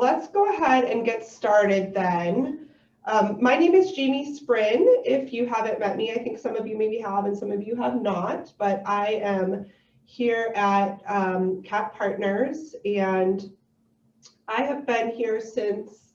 let's go ahead and get started then. My name is Jamie Spryn. If you haven't met me, I think some of you maybe have and some of you have not, but I am here at CAP Partners, and I have been here since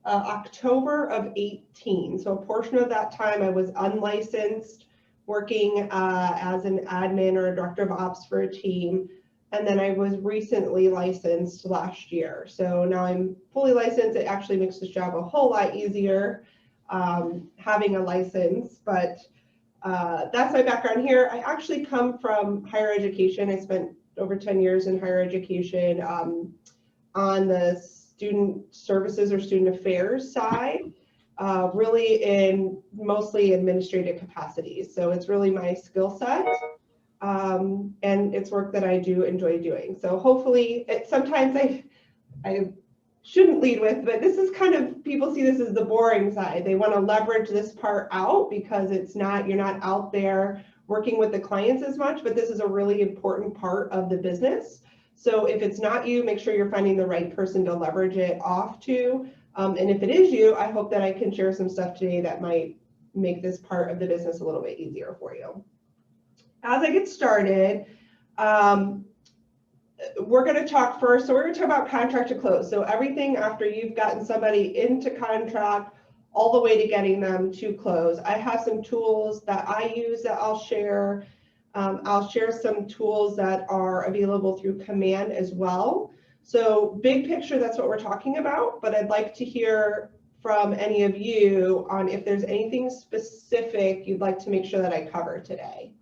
October of 18. So a portion of that time I was unlicensed, working as an admin or a director of ops for a team. And then I was recently licensed last year. So now I'm fully licensed. It actually makes this job a whole lot easier having a license, but that's my background here. I actually come from higher education. I spent over 10 years in higher education on the student services or student affairs side, really in mostly administrative capacities. So it's really my skill set. And it's work that I do enjoy doing. So hopefully, sometimes I shouldn't lead with, but this is kind of, people see this as the boring side. They want to leverage this part out because you're not out there working with the clients as much, but this is a really important part of the business. So if it's not you, make sure you're finding the right person to leverage it off to. And if it is you, I hope that I can share some stuff today that might make this part of the business a little bit easier for you. As I get started, we're going to talk first. So we're going to talk about contract to close. So everything after you've gotten somebody into contract all the way to getting them to close. I have some tools that I use that I'll share. I'll share some tools that are available through Command as well. So big picture, that's what we're talking about. But I'd like to hear from any of you on if there's anything specific you'd like to make sure that I cover today.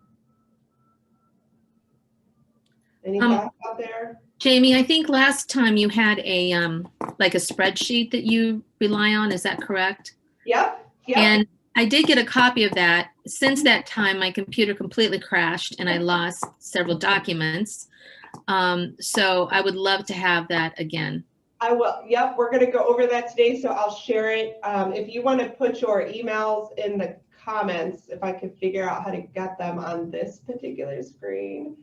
Any thoughts out there? Jamie, I think last time you had a like a spreadsheet that you rely on. Is that correct? Yep. And I did get a copy of that. Since that time, my computer completely crashed and I lost several documents. So I would love to have that again. I will. Yep. We're going to go over that today. So I'll share it. If you want to put your emails in the comments, if I could figure out how to get them on this particular screen.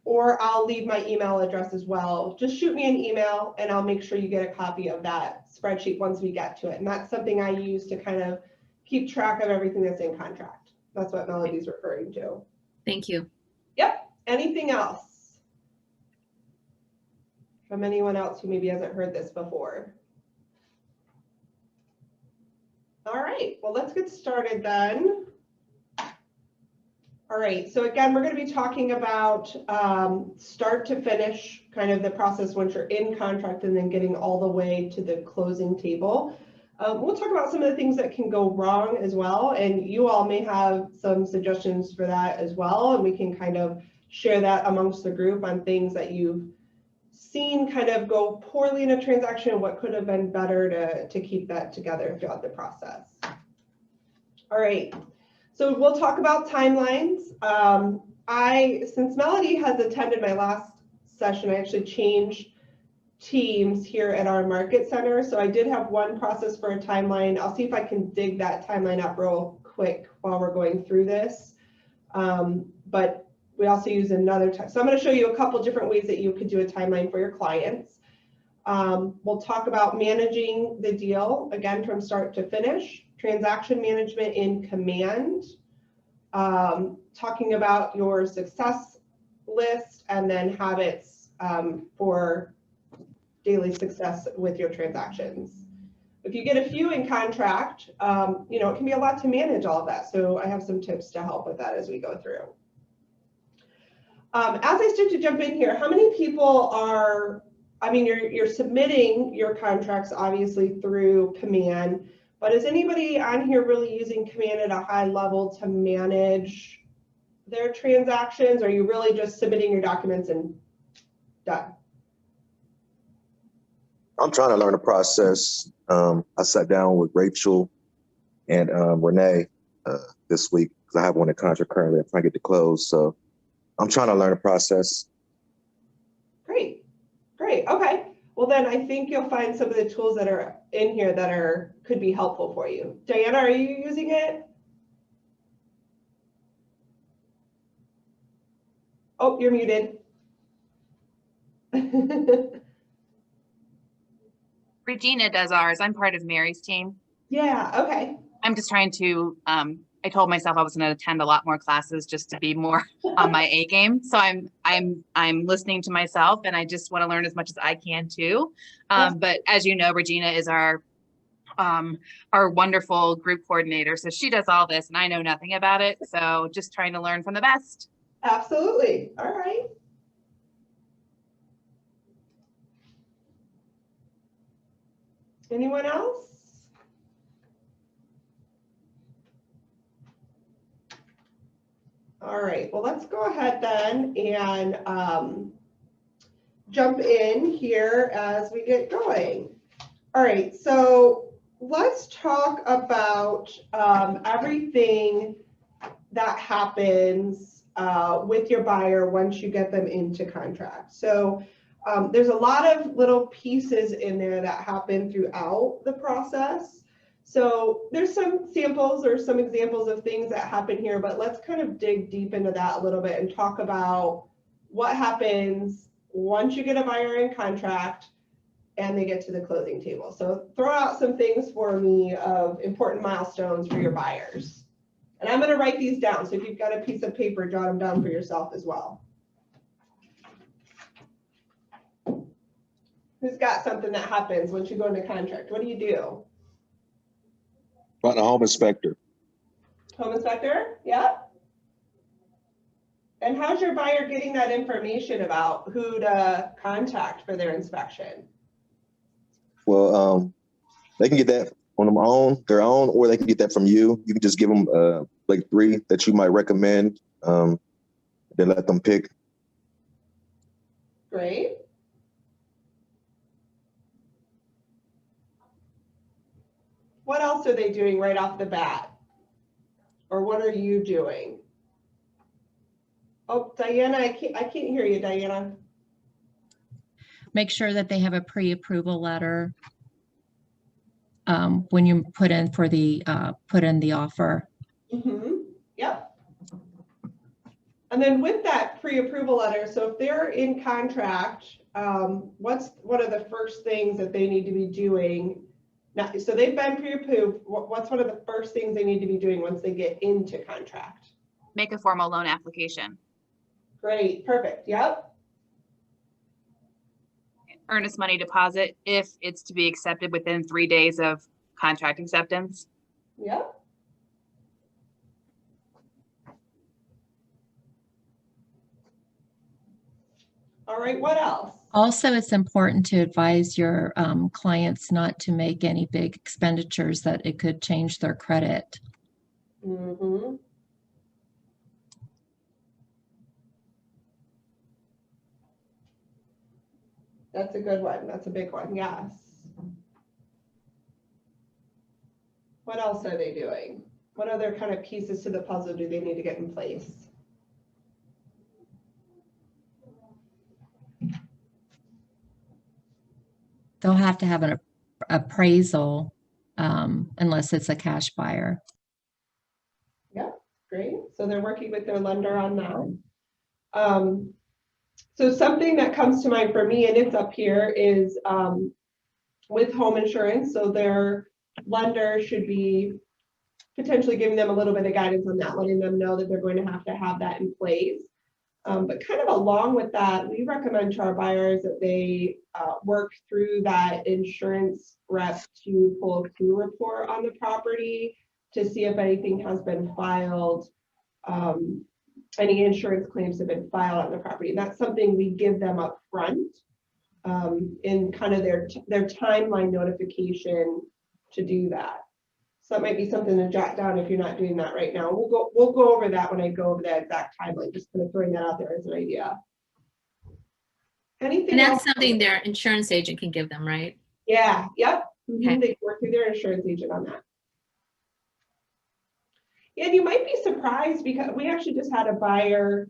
Or I'll leave my email address as well. Just shoot me an email and I'll make sure you get a copy of that spreadsheet once we get to it. And that's something I use to kind of keep track of everything that's in contract. That's what Melody's referring to. Thank you. Yep. Anything else from anyone else who maybe hasn't heard this before? All right, well, let's get started then. All right, so again, we're going to be talking about start to finish, kind of the process once you're in contract and then getting all the way to the closing table. We'll talk about some of the things that can go wrong as well, and you all may have some suggestions for that as well, and we can kind of share that amongst the group on things that you've seen kind of go poorly in a transaction and what could have been better to keep that together throughout the process. All right. So we'll talk about timelines. Since Melody has attended my last session, I actually changed teams here at our market center. So I did have one process for a timeline. I'll see if I can dig that timeline up real quick while we're going through this. But we also use another time. So I'm going to show you a couple different ways that you could do a timeline for your clients. We'll talk about managing the deal, again, from start to finish. Transaction management in Command, talking about your success list, and then habits for daily success with your transactions. If you get a few in contract, it can be a lot to manage all of that. So I have some tips to help with that as we go through. As I start to jump in here, how many people are, you're submitting your contracts obviously through Command. But is anybody on here really using Command at a high level to manage their transactions? Or are you really just submitting your documents and done? I'm trying to learn the process. I sat down with Rachel and Renee this week because I have one in contract currently. I'm trying to get to close. So I'm trying to learn the process. Great. Okay. Well, then I think you'll find some of the tools that are in here that could be helpful for you. Diana, are you using it? Oh, you're muted. Regina does ours. I'm part of Mary's team. Yeah, okay. I'm just trying to, I told myself I was going to attend a lot more classes just to be more on my A game. So I'm listening to myself, and I just want to learn as much as I can too. But as you know, Regina is our wonderful group coordinator. So she does all this and I know nothing about it. So just trying to learn from the best. Absolutely. All right. Anyone else? All right, well, let's go ahead then and jump in here as we get going. All right, so let's talk about everything that happens with your buyer once you get them into contract. So there's a lot of little pieces in there that happen throughout the process. So there's some samples or some examples of things that happen here, but let's kind of dig deep into that a little bit and talk about what happens once you get a buyer in contract and they get to the closing table. So throw out some things for me of important milestones for your buyers. And I'm going to write these down. So if you've got a piece of paper, jot them down for yourself as well. Who's got something that happens once you go into contract? What do you do? Find a home inspector. Home inspector? Yeah. And how's your buyer getting that information about who to contact for their inspection? Well, they can get that on their own, or they can get that from you. You can just give them like 3 that you might recommend. Then let them pick. Great. What else are they doing right off the bat? Or what are you doing? Oh, Diana, I can't hear you, Diana. Make sure that they have a pre-approval letter when you put in the offer. Mm-hmm. Yep. And then with that pre-approval letter, so if they're in contract, what are the first things that they need to be doing? Now, so they've been pre-approved. What's one of the first things they need to be doing once they get into contract? Make a formal loan application. Great, perfect, yep. Earnest money deposit if it's to be accepted within 3 days of contract acceptance. Yep. All right, what else? Also, it's important to advise your clients not to make any big expenditures that it could change their credit. Mm-hmm. That's a good one. That's a big one. Yes. What else are they doing? What other kind of pieces to the puzzle do they need to get in place? They'll have to have an appraisal unless it's a cash buyer. Yeah, great. So they're working with their lender on that. So something that comes to mind for me, and it's up here, is with home insurance. So their lender should be potentially giving them a little bit of guidance on that, letting them know that they're going to have that in place. But kind of along with that, we recommend to our buyers that they work through that insurance rep to pull a Q report on the property to see if anything has been filed, any insurance claims have been filed on the property. And that's something we give them up front in kind of their timeline notification to do that. So that might be something to jot down if you're not doing that right now. We'll go over that when I go over the exact timeline, just kind of throwing that out there as an idea. Anything And that's else? something their insurance agent can give them, right? Yeah, yep. Okay. They work through their insurance agent on that. And you might be surprised because we actually just had a buyer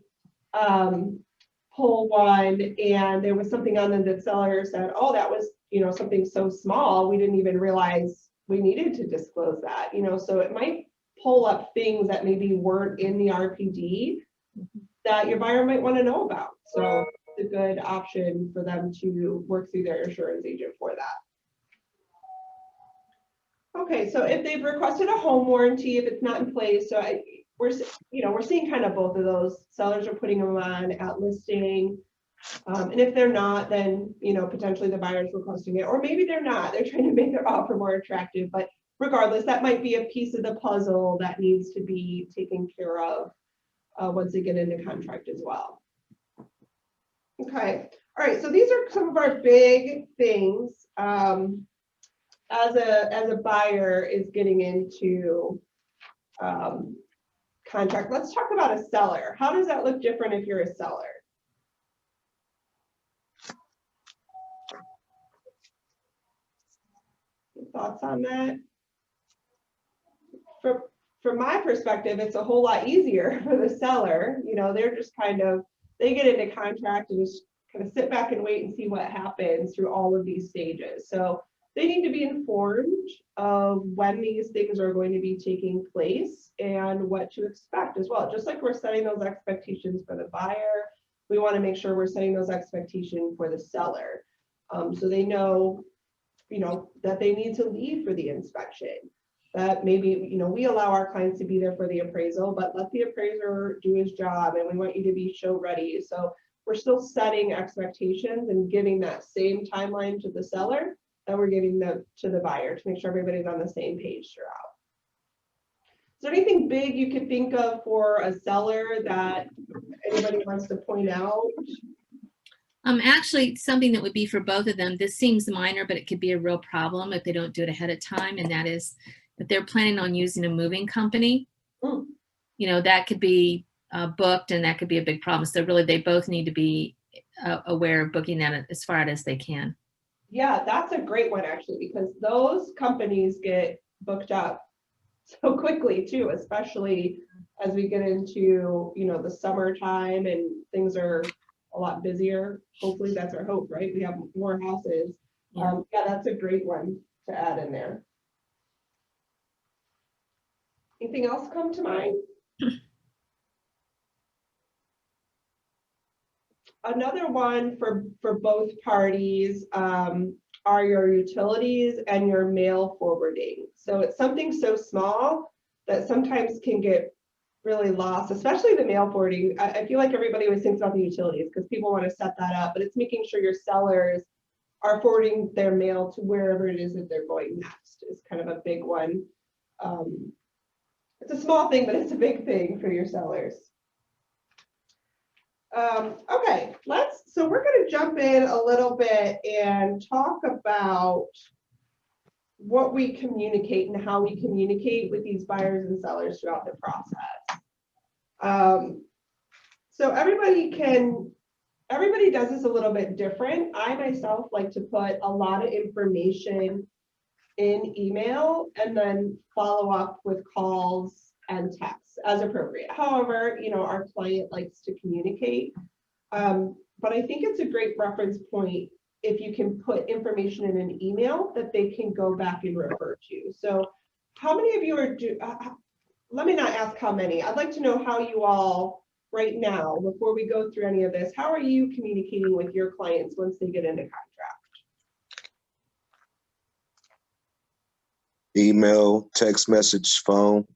pull one, and there was something on them that seller said, oh, that was, something so small, we didn't even realize we needed to disclose that, so it might pull up things that maybe weren't in the RPD that your buyer might want to know about. So it's a good option for them to work through their insurance agent for that. Okay, so if they've requested a home warranty, if it's not in place, so we're seeing kind of both of those. Sellers are putting them on at listing. And if they're not, then, potentially the buyer's requesting it, or maybe they're not, they're trying to make their offer more attractive, but regardless, that might be a piece of the puzzle that needs to be taken care of once they get into contract as well. Okay, all right, so these are some of our big things as a buyer is getting into contract. Let's talk about a seller. How does that look different if you're a seller? Thoughts on that? From my perspective, it's a whole lot easier for the seller. They're just they get into contract and just kind of sit back and wait and see what happens through all of these stages. So they need to be informed of when these things are going to be taking place and what to expect as well. Just like we're setting those expectations for the buyer, we want to make sure we're setting those expectations for the seller. So they know that they need to leave for the inspection, that maybe, we allow our clients to be there for the appraisal, but let the appraiser do his job, and we want you to be show ready. So we're still setting expectations and giving that same timeline to the seller that we're giving to the buyer to make sure everybody's on the same page throughout. Is there anything big you could think of for a seller that anybody wants to point out? Actually, something that would be for both of them, this seems minor, but it could be a real problem if they don't do it ahead of time, and that is that they're planning on using a moving company. That could be booked, and that could be a big problem. So really, they both need to be aware of booking that as far out as they can. Yeah, that's a great one, actually, because those companies get booked up so quickly too, especially as we get into, the summertime and things are a lot busier. Hopefully that's our hope, right? We have more houses. Yeah, that's a great one to add in there. Anything else come to mind? Another one for both parties are your utilities and your mail forwarding. So it's something so small that sometimes can get really lost, especially the mail forwarding. I feel like everybody always thinks about the utilities because people want to set that up, but it's making sure your sellers are forwarding their mail to wherever it is that they're going next is kind of a big one. It's a small thing, but it's a big thing for your sellers. Okay, so we're going to jump in a little bit and talk about what we communicate and how we communicate with these buyers and sellers throughout the process. So everybody does this a little bit different. I myself like to put a lot of information in email and then follow up with calls and texts as appropriate. However, our client likes to communicate. But I think it's a great reference point if you can put information in an email that they can go back and refer to. So how many of you are let me not ask how many. I'd like to know how you all right now, before we go through any of this, how are you communicating with your clients once they get into contract? Email, text message, phone.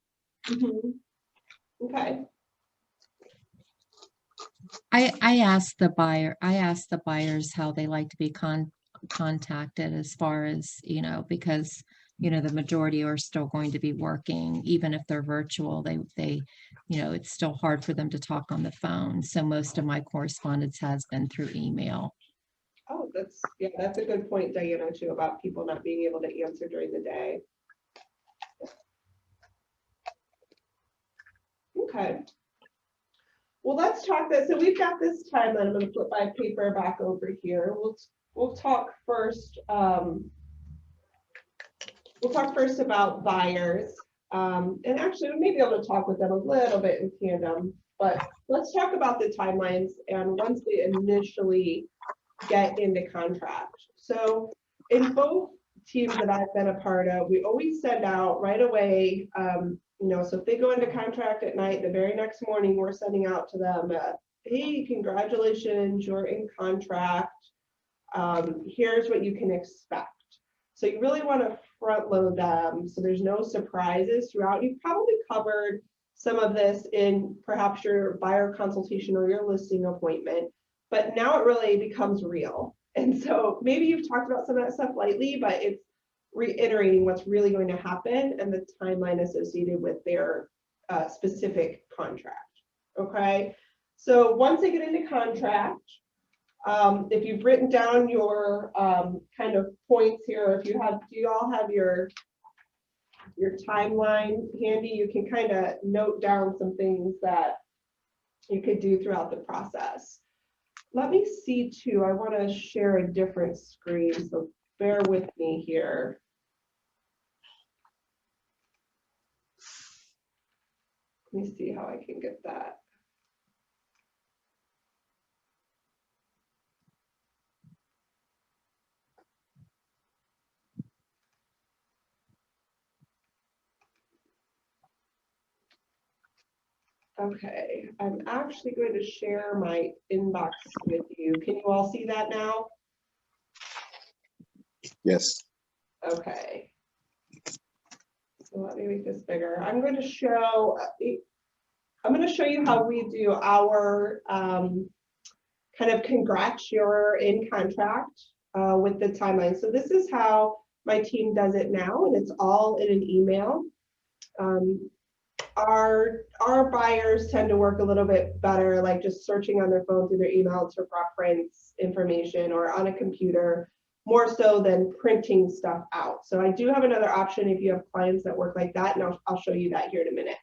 Okay. I asked the buyers how they like to be contacted as far as, because, the majority are still going to be working, even if they're virtual, they, it's still hard for them to talk on the phone. So most of my correspondence has been through email. Oh, that's a good point, Diana, too, about people not being able to answer during the day. Okay. Well, let's talk this. So we've got this timeline. I'm going to flip my paper back over here. We'll talk first. We'll talk first about buyers, and actually we may be able to talk with them a little bit in tandem. But let's talk about the timelines and once they initially get into contract. So in both teams that I've been a part of, we always send out right away. So if they go into contract at night, the very next morning, we're sending out to them, hey, congratulations, you're in contract. Here's what you can expect. So you really want to front load them so there's no surprises throughout. You've probably covered some of this in perhaps your buyer consultation or your listing appointment, but now it really becomes real. And so maybe you've talked about some of that stuff lightly, but it's reiterating what's really going to happen and the timeline associated with their specific contract. Okay, so once they get into contract, if you've written down your kind of points here, if you have, do you all have your timeline handy? You can kind of note down some things that you could do throughout the process. Let me see too, I want to share a different screen, so bear with me here. Let me see how I can get that. Okay, I'm actually going to share my inbox with you. Can you all see that now? Yes. Okay. So let me make this bigger. I'm going to show you how we do our kind of congrats, you're in contract with the timeline. So this is how my team does it now, and it's all in an email. Our buyers tend to work a little bit better, like just searching on their phone through their email to reference information or on a computer, more so than printing stuff out. So I do have another option if you have clients that work like that, and I'll show you that here in a minute.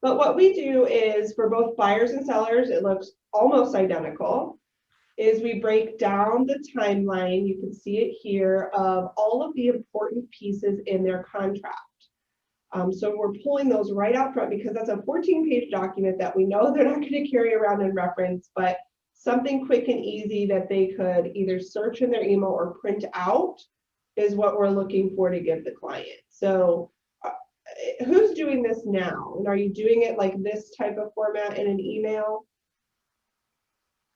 But what we do is for both buyers and sellers, it looks almost identical, is we break down the timeline, you can see it here, of all of the important pieces in their contract. So we're pulling those right out front because that's a 14-page document that we know they're not going to carry around and reference, but something quick and easy that they could either search in their email or print out is what we're looking for to give the client. So who's doing this now? And are you doing it like this type of format in an email?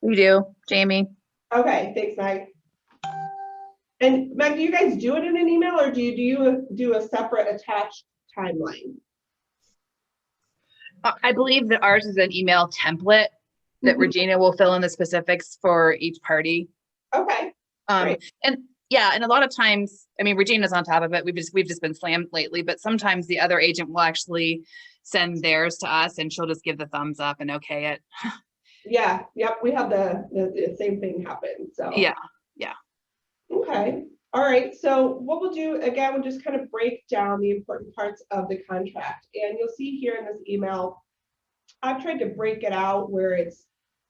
We do, Jamie. Okay, thanks, Meg. And Meg, do you guys do it in an email, or do you do a separate attached timeline? I believe that ours is an email template that Regina will fill in the specifics for each party. Okay. And yeah, and a lot of times, I mean, Regina's on top of it. We've just been slammed lately, but sometimes the other agent will actually send theirs to us and she'll just give the thumbs up and okay it. Yeah, yep, we have the same thing happen. So yeah. Okay. All right. So what we'll do again, we'll just kind of break down the important parts of the contract. And you'll see here in this email, I've tried to break it out where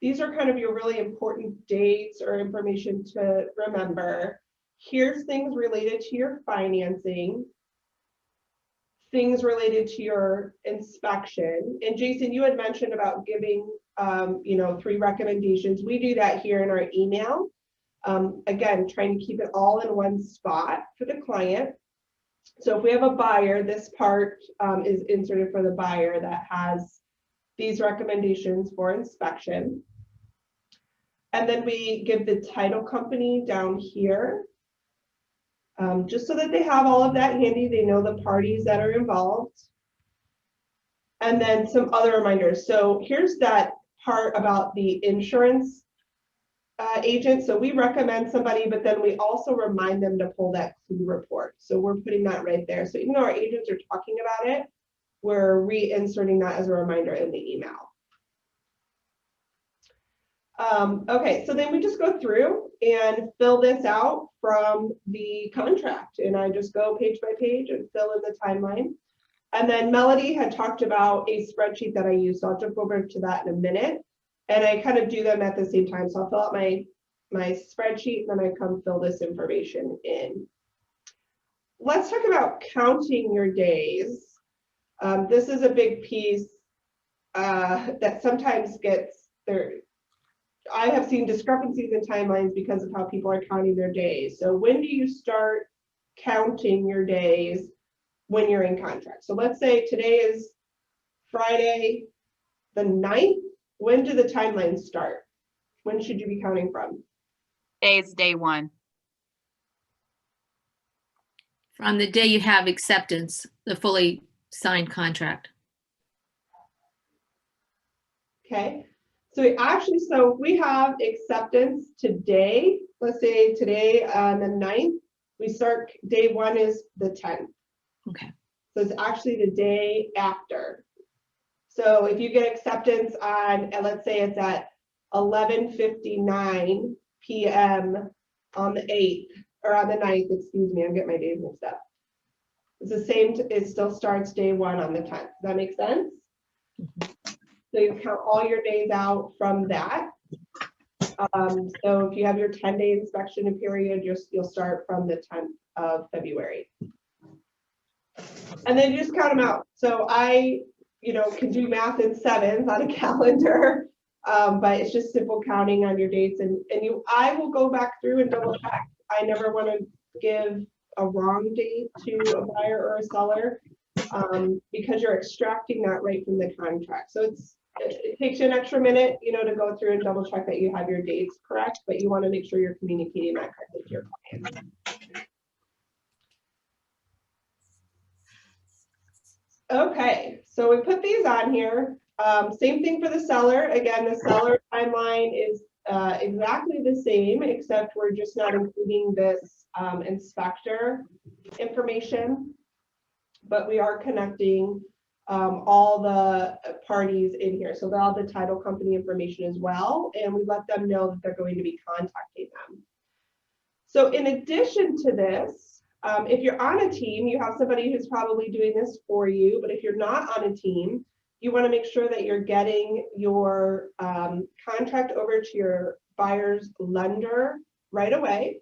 these are kind of your really important dates or information to remember. Here's things related to your financing, things related to your inspection. And Jason, you had mentioned about giving 3 recommendations. We do that here in our email. Again, trying to keep it all in one spot for the client. So if we have a buyer, this part is inserted for the buyer that has these recommendations for inspection. And then we give the title company down here, just so that they have all of that handy. They know the parties that are involved. And then some other reminders. So here's that part about the insurance agent. So we recommend somebody, but then we also remind them to pull that clue report. So we're putting that right there. So even though our agents are talking about it, we're reinserting that as a reminder in the email. Okay, so then we just go through and fill this out from the contract. And I just go page by page and fill in the timeline. And then Melody had talked about a spreadsheet that I use. So I'll jump over to that in a minute. And I kind of do them at the same time. So I'll fill out my spreadsheet and then I come fill this information in. Let's talk about counting your days. This is a big piece that sometimes gets there. I have seen discrepancies in timelines because of how people are counting their days. So when do you start counting your days when you're in contract? So let's say today is Friday the 9th. When do the timelines start? When should you be counting from? Day 1. From the day you have acceptance, the fully signed contract. Okay, so if we have acceptance today, let's say today on the 9th, we start, day one is the 10th. Okay. So it's actually the day after. So if you get acceptance on, and let's say it's at 11:59 p.m. on the 8th, or on the 9th, excuse me, I'm getting my days mixed up. It's the same, it still starts day one on the 10th. Does that make sense? So you count all your days out from that. So if you have your 10-day inspection period, you'll start from the 10th of February. And then you just count them out. So I, can do math in sevens on a calendar, but it's just simple counting on your dates. And I will go back through and double check. I never want to give a wrong date to a buyer or a seller, because you're extracting that right from the contract. So it takes you an extra minute, to go through and double check that you have your dates correct, but you want to make sure you're communicating that correctly to your clients. Okay, so we put these on here. Same thing for the seller. Again, the seller timeline is exactly the same, except we're just not including this inspector information, but we are connecting all the parties in here. So all the title company information as well, and we let them know that they're going to be contacting them. So in addition to this, if you're on a team, you have somebody who's probably doing this for you, but if you're not on a team, you want to make sure that you're getting your contract over to your buyer's lender right away.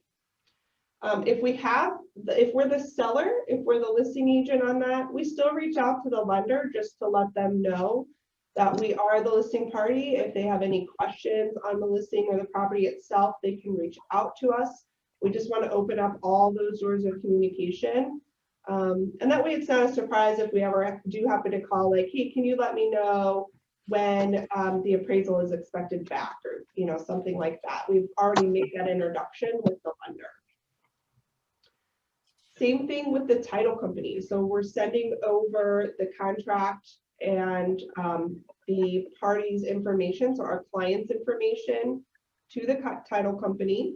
If we're the seller, if we're the listing agent on that, we still reach out to the lender just to let them know that we are the listing party. If they have any questions on the listing or the property itself, they can reach out to us. We just want to open up all those doors of communication. And that way it's not a surprise if we ever do happen to call, like, hey, can you let me know when the appraisal is expected back, or something like that. We've already made that introduction with the lender. Same thing with the title company. So we're sending over the contract and the party's information, so our client's information, to the title company.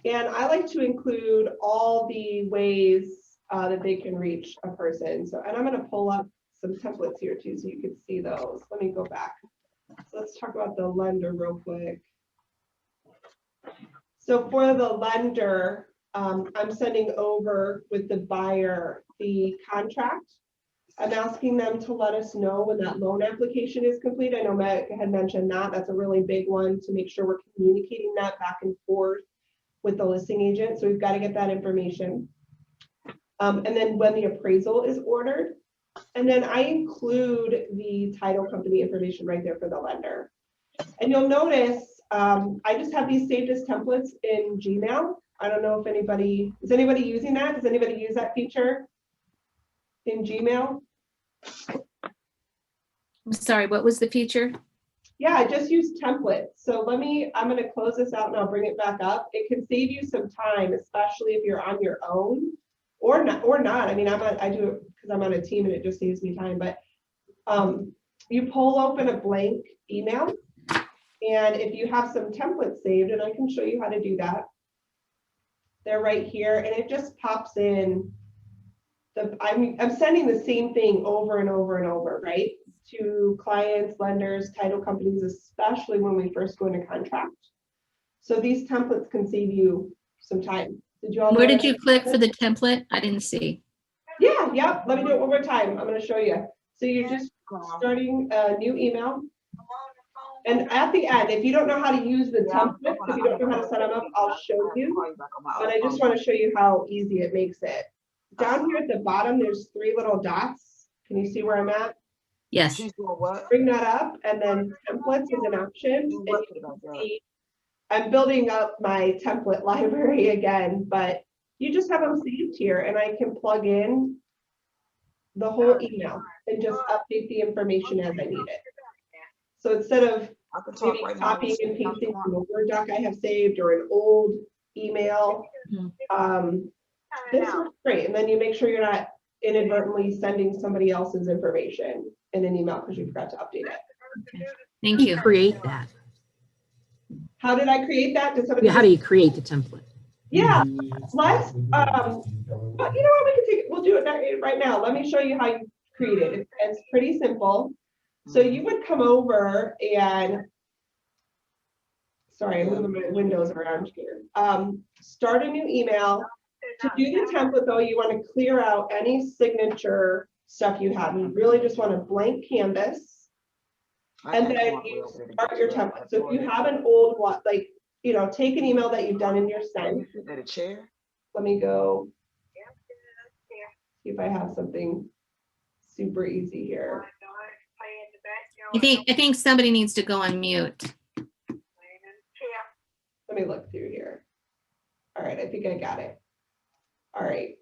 And I like to include all the ways that they can reach a person. So, and I'm going to pull up some templates here too, so you can see those. Let me go back. So let's talk about the lender real quick. So for the lender, I'm sending over with the buyer the contract. I'm asking them to let us know when that loan application is complete. I know Meg had mentioned that. That's a really big one, to make sure we're communicating that back and forth with the listing agent. So we've got to get that information. And then when the appraisal is ordered, and then I include the title company information right there for the lender. And you'll notice I just have these saved as templates in Gmail. I don't know if is anybody using that? Does anybody use that feature in Gmail? I'm sorry, what was the feature? Yeah, I just use templates. So I'm going to close this out and I'll bring it back up. It can save you some time, especially if you're on your own or not. I mean, I do it because I'm on a team and it just saves me time, but you pull open a blank email, and if you have some templates saved, and I can show you how to do that, they're right here, and it just pops in. I'm sending the same thing over and over and over, right? To clients, lenders, title companies, especially when we first go into contract. So these templates can save you some time. Where did you click for the template? I didn't see. Yeah, yep. Let me do it one more time. I'm going to show you. So you're just starting a new email. And at the end, if you don't know how to use the template, if you don't know how to set them up, I'll show you. But I just want to show you how easy it makes it. Down here at the bottom, there's 3 little dots. Can you see where I'm at? Yes. Bring that up, and then templates is an option. And you can see I'm building up my template library again, but you just have them saved here, and I can plug in the whole email and just update the information as I need it. So instead of maybe copying and pasting from a Word doc I have saved or an old email, This works great. And then you make sure you're not inadvertently sending somebody else's information in an email because you forgot to update it. Okay. Thank you. Create that. How did I create that? Did somebody? Yeah, how do you create the template? Yeah, let's, well, you know what, we can take, we'll do it right now. Let me show you how you create it. It's pretty simple. So you would come over and, sorry, I'm moving my windows around here. Start a new email. To do the template though, you want to clear out any signature stuff you have. You really just want a blank canvas. And then you start your template. So if you have an old one, like, you know, take an email that you've done in your send. Let me go see if I have something super easy here. I think somebody needs to go on mute. Let me look through here. All right, I think I got it. All right.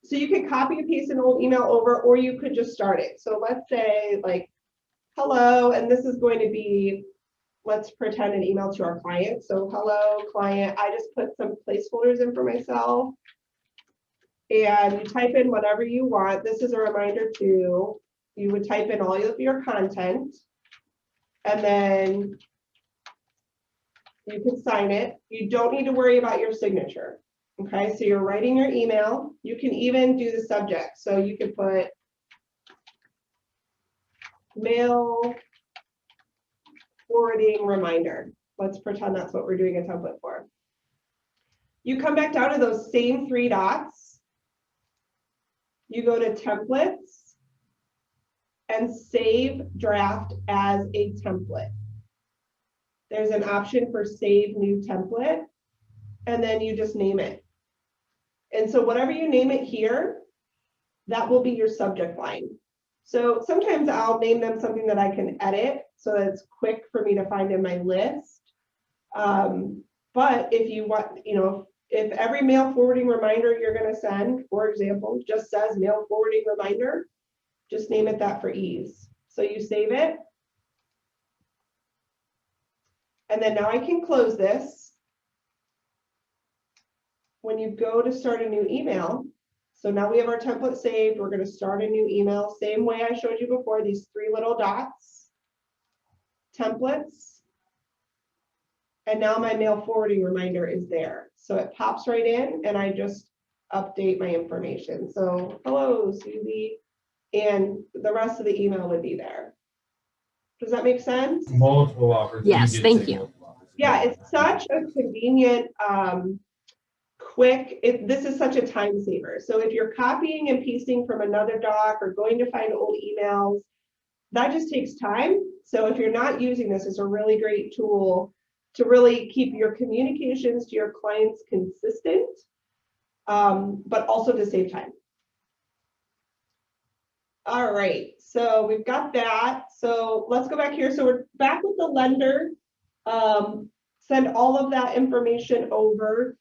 So you could copy and paste an old email over, or you could just start it. So let's say like, hello, and this is going to be, let's pretend an email to our client. So hello client, I just put some placeholders in for myself. And you type in whatever you want. This is a reminder too. You would type in all of your content and then you can sign it. You don't need to worry about your signature. Okay, so you're writing your email. You can even do the subject. So you could put mail forwarding reminder. Let's pretend that's what we're doing a template for. You come back down to those same three dots. You go to templates and save draft as a template. There's an option for save new template, and then you just name it. And so whatever you name it here, that will be your subject line. So sometimes I'll name them something that I can edit so that it's quick for me to find in my list. But if you want, you know, if every mail forwarding reminder you're going to send, for example, just says mail forwarding reminder, just name it that for ease. So you save it. And then now I can close this. When you go to start a new email, so now we have our template saved, we're going to start a new email, same way I showed you before, these three little dots, templates, and now my mail forwarding reminder is there. So it pops right in and I just update my information. So hello, Susie, and the rest of the email would be there. Does that make sense? Multiple offers. Yes, thank you. Yeah, it's such a convenient, quick, this is such a time saver. So if you're copying and pasting from another doc or going to find old emails, that just takes time. So if you're not using this, it's a really great tool to really keep your communications to your clients consistent, but also to save time. All right, so we've got that. So let's go back here. So we're back with the lender. Send all of that information over.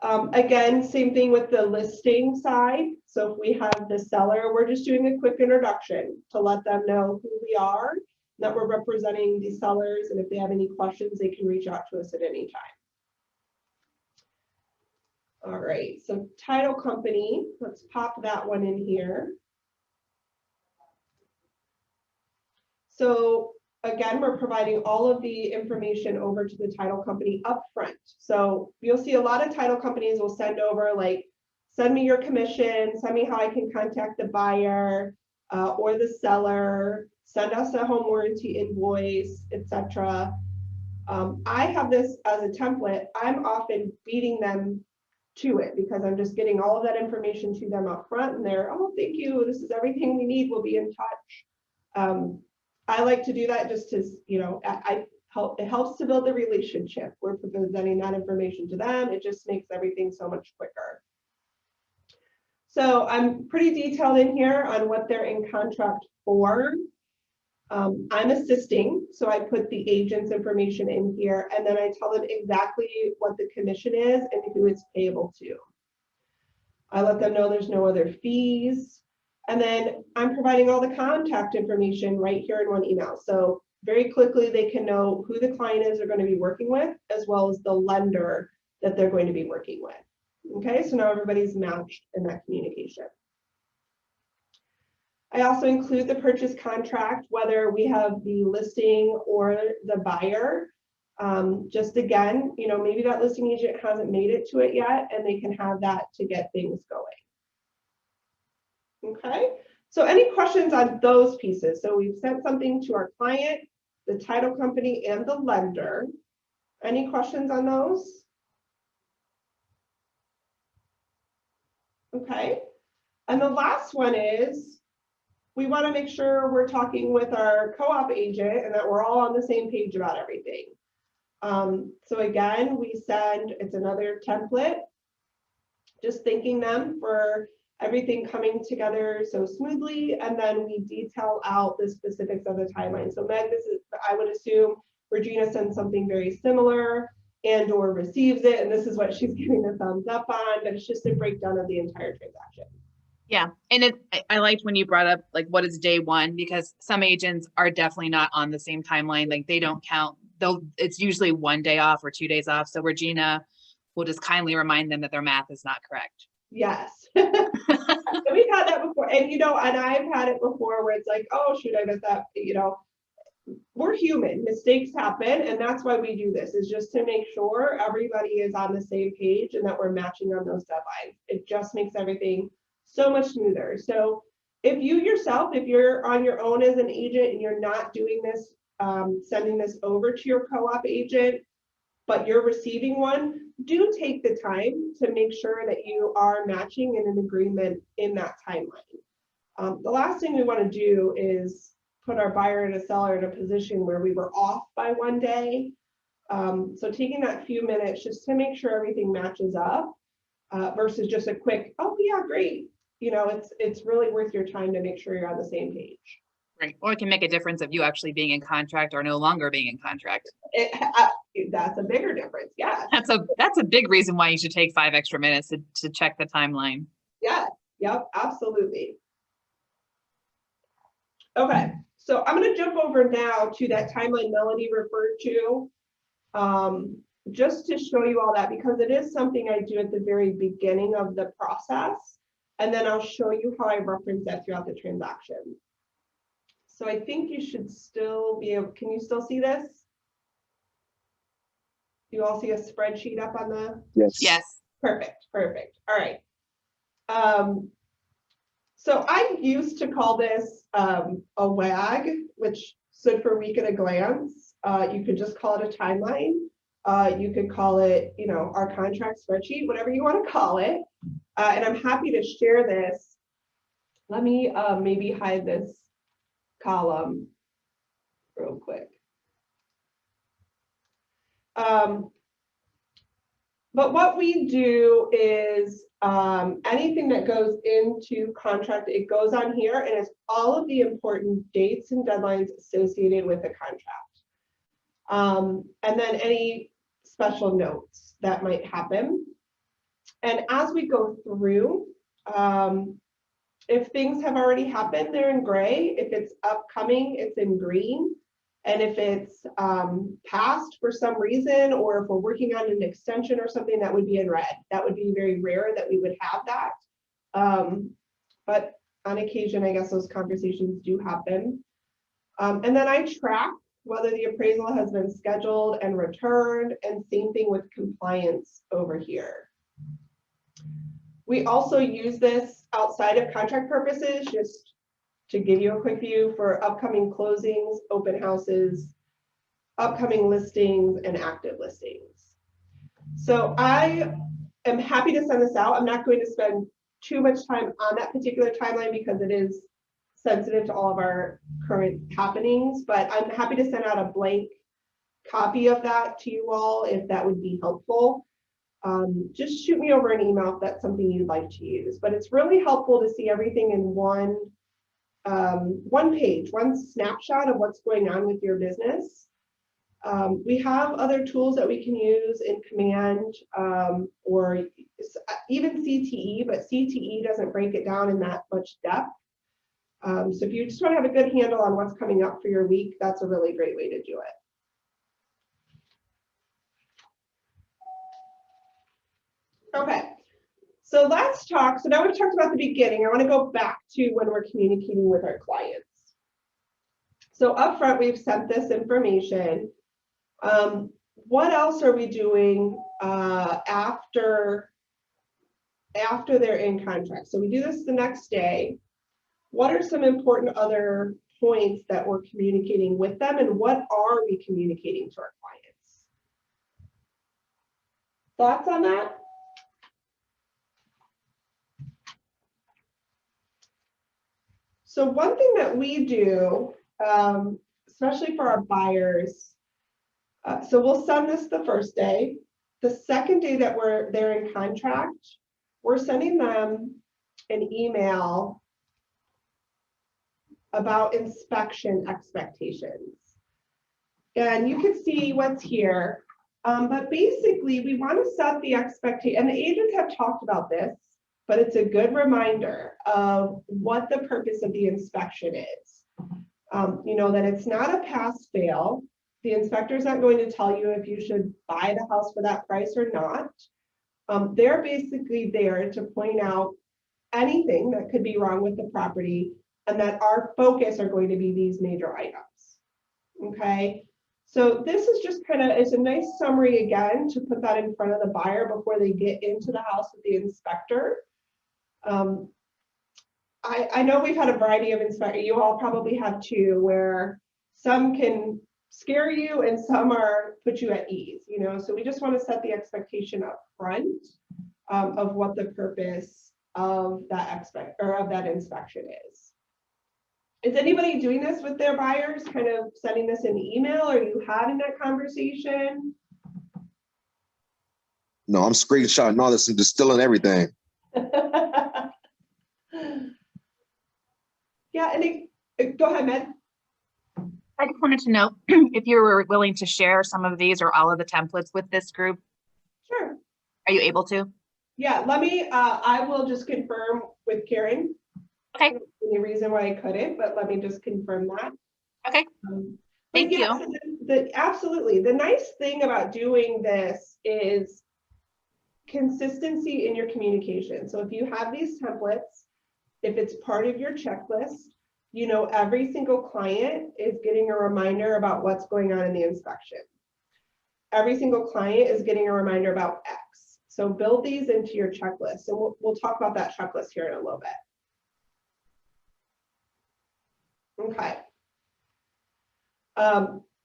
Again, same thing with the listing side. So if we have the seller, we're just doing a quick introduction to let them know who we are, that we're representing the sellers, and if they have any questions, they can reach out to us at any time. All right, so title company, let's pop that one in here. So again, we're providing all of the information over to the title company up front. So you'll see a lot of title companies will send over like, send me your commission, send me how I can contact the buyer or the seller, send us a home warranty invoice, etc. I have this as a template. I'm often beating them to it because I'm just getting all of that information to them up front and they're, oh, thank you, this is everything we need, we'll be in touch. I like to do that just to, you know, it helps to build the relationship. We're presenting that information to them. It just makes everything so much quicker. So I'm pretty detailed in here on what they're in contract for. I'm assisting, so I put the agent's information in here, and then I tell them exactly what the commission is and who it's payable to. I let them know there's no other fees. And then I'm providing all the contact information right here in one email. So very quickly, they can know who the client is they're going to be working with, as well as the lender that they're going to be working with. Okay, so now everybody's matched in that communication. I also include the purchase contract, whether we have the listing or the buyer. Just again, you know, maybe that listing agent hasn't made it to it yet, and they can have that to get things going. Okay, so any questions on those pieces? So we've sent something to our client, the title company, and the lender. Any questions on those? Okay, and the last one is, we want to make sure we're talking with our co-op agent and that we're all on the same page about everything. So again, we send, it's another template, just thanking them for everything coming together so smoothly, and then we detail out the specifics of the timeline. So Meg, this is, I would assume Regina sends something very similar and or receives it, and this is what she's giving the thumbs up on, but it's just a breakdown of the entire transaction. Yeah, and I liked when you brought up like what is day one, because some agents are definitely not on the same timeline. Like they don't count. It's usually 1 day off or 2 days off. So Regina will just kindly remind them that their math is not correct. Yes. We've had that before, and you know, and I've had it before where it's like, oh shoot, I messed up. You know, we're human, mistakes happen, and that's why we do this, is just to make sure everybody is on the same page and that we're matching on those deadlines. It just makes everything so much smoother. So if you yourself, if you're on your own as an agent and you're not doing this, sending this over to your co-op agent, but you're receiving one, do take the time to make sure that you are matching in an agreement in that timeline. The last thing we want to do is put our buyer and a seller in a position where we were off by 1 day. So taking that few minutes just to make sure everything matches up versus just a quick, oh yeah, great. You know, it's really worth your time to make sure you're on the same page. Right. Or it can make a difference of you actually being in contract or no longer being in contract. That's a bigger difference. Yeah. That's a big reason why you should take 5 extra minutes to check the timeline. Yeah. Yep. Absolutely. Okay. So I'm going to jump over now to that timeline Melody referred to, just to show you all that, because it is something I do at the very beginning of the process. And then I'll show you how I reference that throughout the transaction. So I think you should still be able, can you still see this? You all see a spreadsheet up on the? Yes. Yes. Perfect, perfect. All right. So I used to call this a WAG, which stood for week at a glance. You could just call it a timeline. You could call it, you know, our contract spreadsheet, whatever you want to call it. And I'm happy to share this. Let me maybe hide this column real quick. But what we do is anything that goes into contract, it goes on here and it's all of the important dates and deadlines associated with the contract. And then any special notes that might happen. And as we go through, if things have already happened, they're in gray. If it's upcoming, it's in green. And if it's passed for some reason, or if we're working on an extension or something, that would be in red. That would be very rare that we would have that. But on occasion, I guess those conversations do happen. And then I track whether the appraisal has been scheduled and returned, and same thing with compliance over here. We also use this outside of contract purposes, just to give you a quick view for upcoming closings, open houses, upcoming listings, and active listings. So I am happy to send this out. I'm not going to spend too much time on that particular timeline because it is sensitive to all of our current happenings, but I'm happy to send out a blank copy of that to you all if that would be helpful. Just shoot me over an email if that's something you'd like to use, but it's really helpful to see everything in one page, one snapshot of what's going on with your business. We have other tools that we can use in Command or even CTE, but CTE doesn't break it down in that much depth. So if you just want to have a good handle on what's coming up for your week, that's a really great way to do it. Okay. So let's talk. So now we've talked about the beginning. I want to go back to when we're communicating with our clients. So up front, we've sent this information. What else are we doing after they're in contract? So we do this the next day. What are some important other points that we're communicating with them, and what are we communicating to our clients? Thoughts on that? So one thing that we do, especially for our buyers, so we'll send this the first day. The second day that they're in contract, we're sending them an email about inspection expectations. And you can see what's here. But basically, we want to set the expectation, and the agents have talked about this, but it's a good reminder of what the purpose of the inspection is. You know, that it's not a pass-fail. The inspector's not going to tell you if you should buy the house for that price or not. They're basically there to point out anything that could be wrong with the property, and that our focus are going to be these major items. Okay, so this is just kind of, it's a nice summary again to put that in front of the buyer before they get into the house with the inspector. I know we've had a variety of inspectors. You all probably have too, where some can scare you and some are put you at ease, you know. So we just want to set the expectation up front of what the purpose of that inspection is. Is anybody doing this with their buyers, kind of sending this in email? Are you having that conversation? No, I'm screenshotting all this and distilling everything. Yeah, and go ahead, Med. I just wanted to know if you were willing to share some of these or all of the templates with this group. Sure. Are you able to? Yeah, let me, I will just confirm with Karen. Okay. Any reason why I couldn't, but let me just confirm that. Okay. Thank you. So absolutely. The nice thing about doing this is consistency in your communication. So if you have these templates, if it's part of your checklist, you know, every single client is getting a reminder about what's going on in the inspection. Every single client is getting a reminder about X. So build these into your checklist. And we'll talk about that checklist here in a little bit. Okay.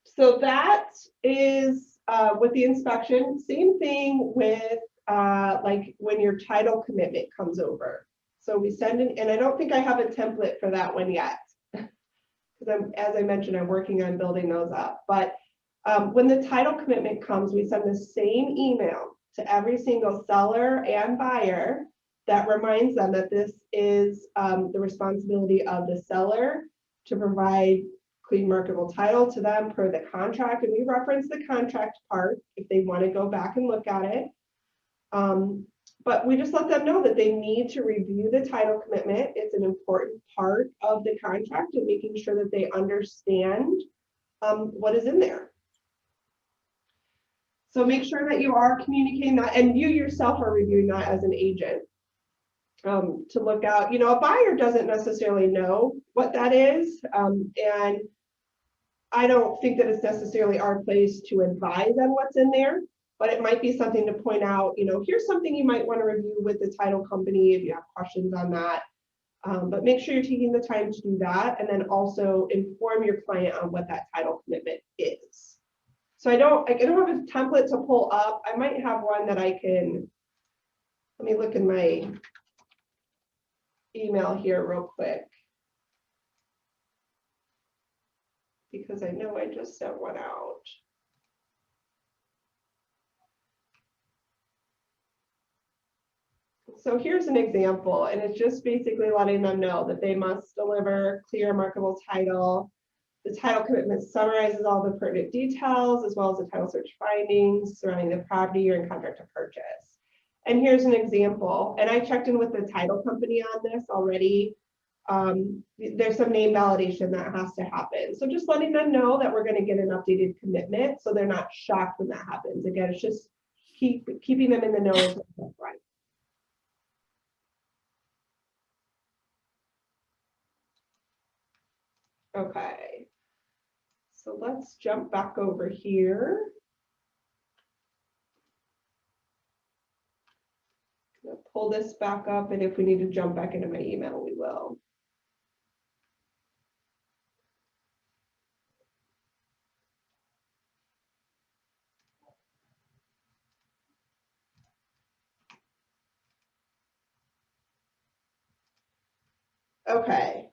So that is with the inspection. Same thing with like when your title commitment comes over. So we send in, and I don't think I have a template for that one yet, because as I mentioned, I'm working on building those up. But when the title commitment comes, we send the same email to every single seller and buyer that reminds them that this is the responsibility of the seller to provide clean marketable title to them per the contract. And we reference the contract part if they want to go back and look at it. But we just let them know that they need to review the title commitment. It's an important part of the contract and making sure that they understand what is in there. So make sure that you are communicating that, and you yourself are reviewing that as an agent to look out. You know, a buyer doesn't necessarily know what that is, and I don't think that it's necessarily our place to advise on what's in there, but it might be something to point out, you know, here's something you might want to review with the title company if you have questions on that. But make sure you're taking the time to do that, and then also inform your client on what that title commitment is. So I don't have a template to pull up. I might have one that I can, let me look in my email here real quick, because I know I just sent one out. So here's an example, and it's just basically letting them know that they must deliver clear marketable title. The title commitment summarizes all the pertinent details as well as the title search findings surrounding the property you're in contract to purchase. And here's an example, and I checked in with the title company on this already. There's some name validation that has to happen. So just letting them know that we're going to get an updated commitment so they're not shocked when that happens. Again, it's just keeping them in the know is right. Okay, so let's jump back over here. I'll pull this back up, and if we need to jump back into my email, we will. Okay.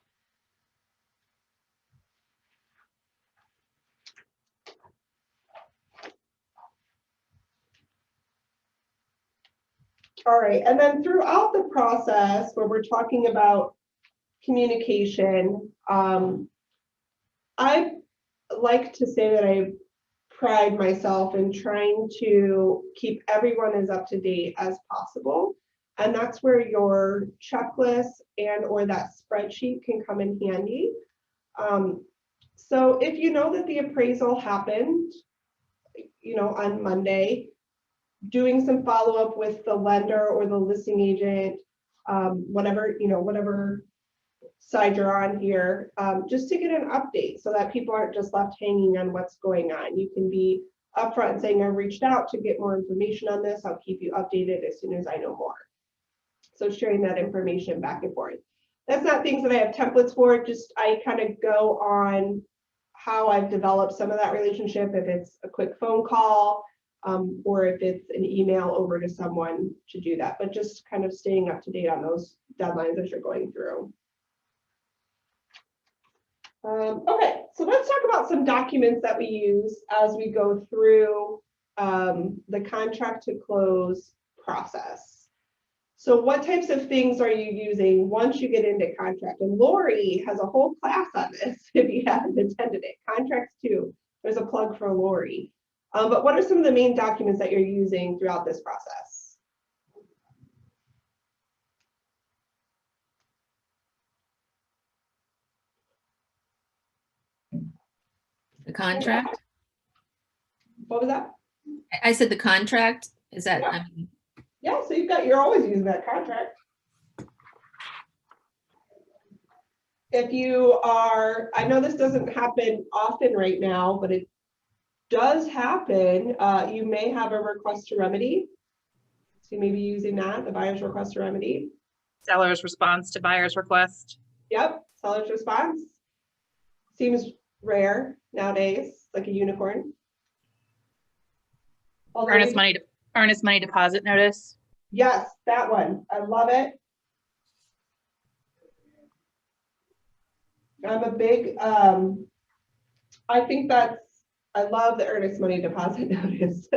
All right, and then throughout the process where we're talking about communication, I like to say that I pride myself in trying to keep everyone as up to date as possible. And that's where your checklist and or that spreadsheet can come in handy. So if you know that the appraisal happened, on Monday, doing some follow-up with the lender or the listing agent, whatever side you're on here, just to get an update so that people aren't just left hanging on what's going on. You can be upfront and saying, I reached out to get more information on this. I'll keep you updated as soon as I know more. So sharing that information back and forth. That's not things that I have templates for, just I kind of go on how I've developed some of that relationship, if it's a quick phone call, or if it's an email over to someone to do that, but just kind of staying up to date on those deadlines as you're going through. Okay, so let's talk about some documents that we use as we go through the contract to close process. So what types of things are you using once you get into contract? And Lori has a whole class on this if you haven't attended it. Contracts 2, there's a plug for Lori. But what are some of the main documents that you're using throughout this process? The contract? What was that? I said the contract. Is that? Yeah. Yeah, so you're always using that contract. If you are, I know this doesn't happen often right now, but it does happen. You may have a request to remedy. So you may be using that, the buyer's request to remedy. Seller's response to buyer's request. Yep, seller's response. Seems rare nowadays, like a unicorn. Earnest money deposit notice. Yes, that one. I love it. I'm a big, I think I love the earnest money deposit notice.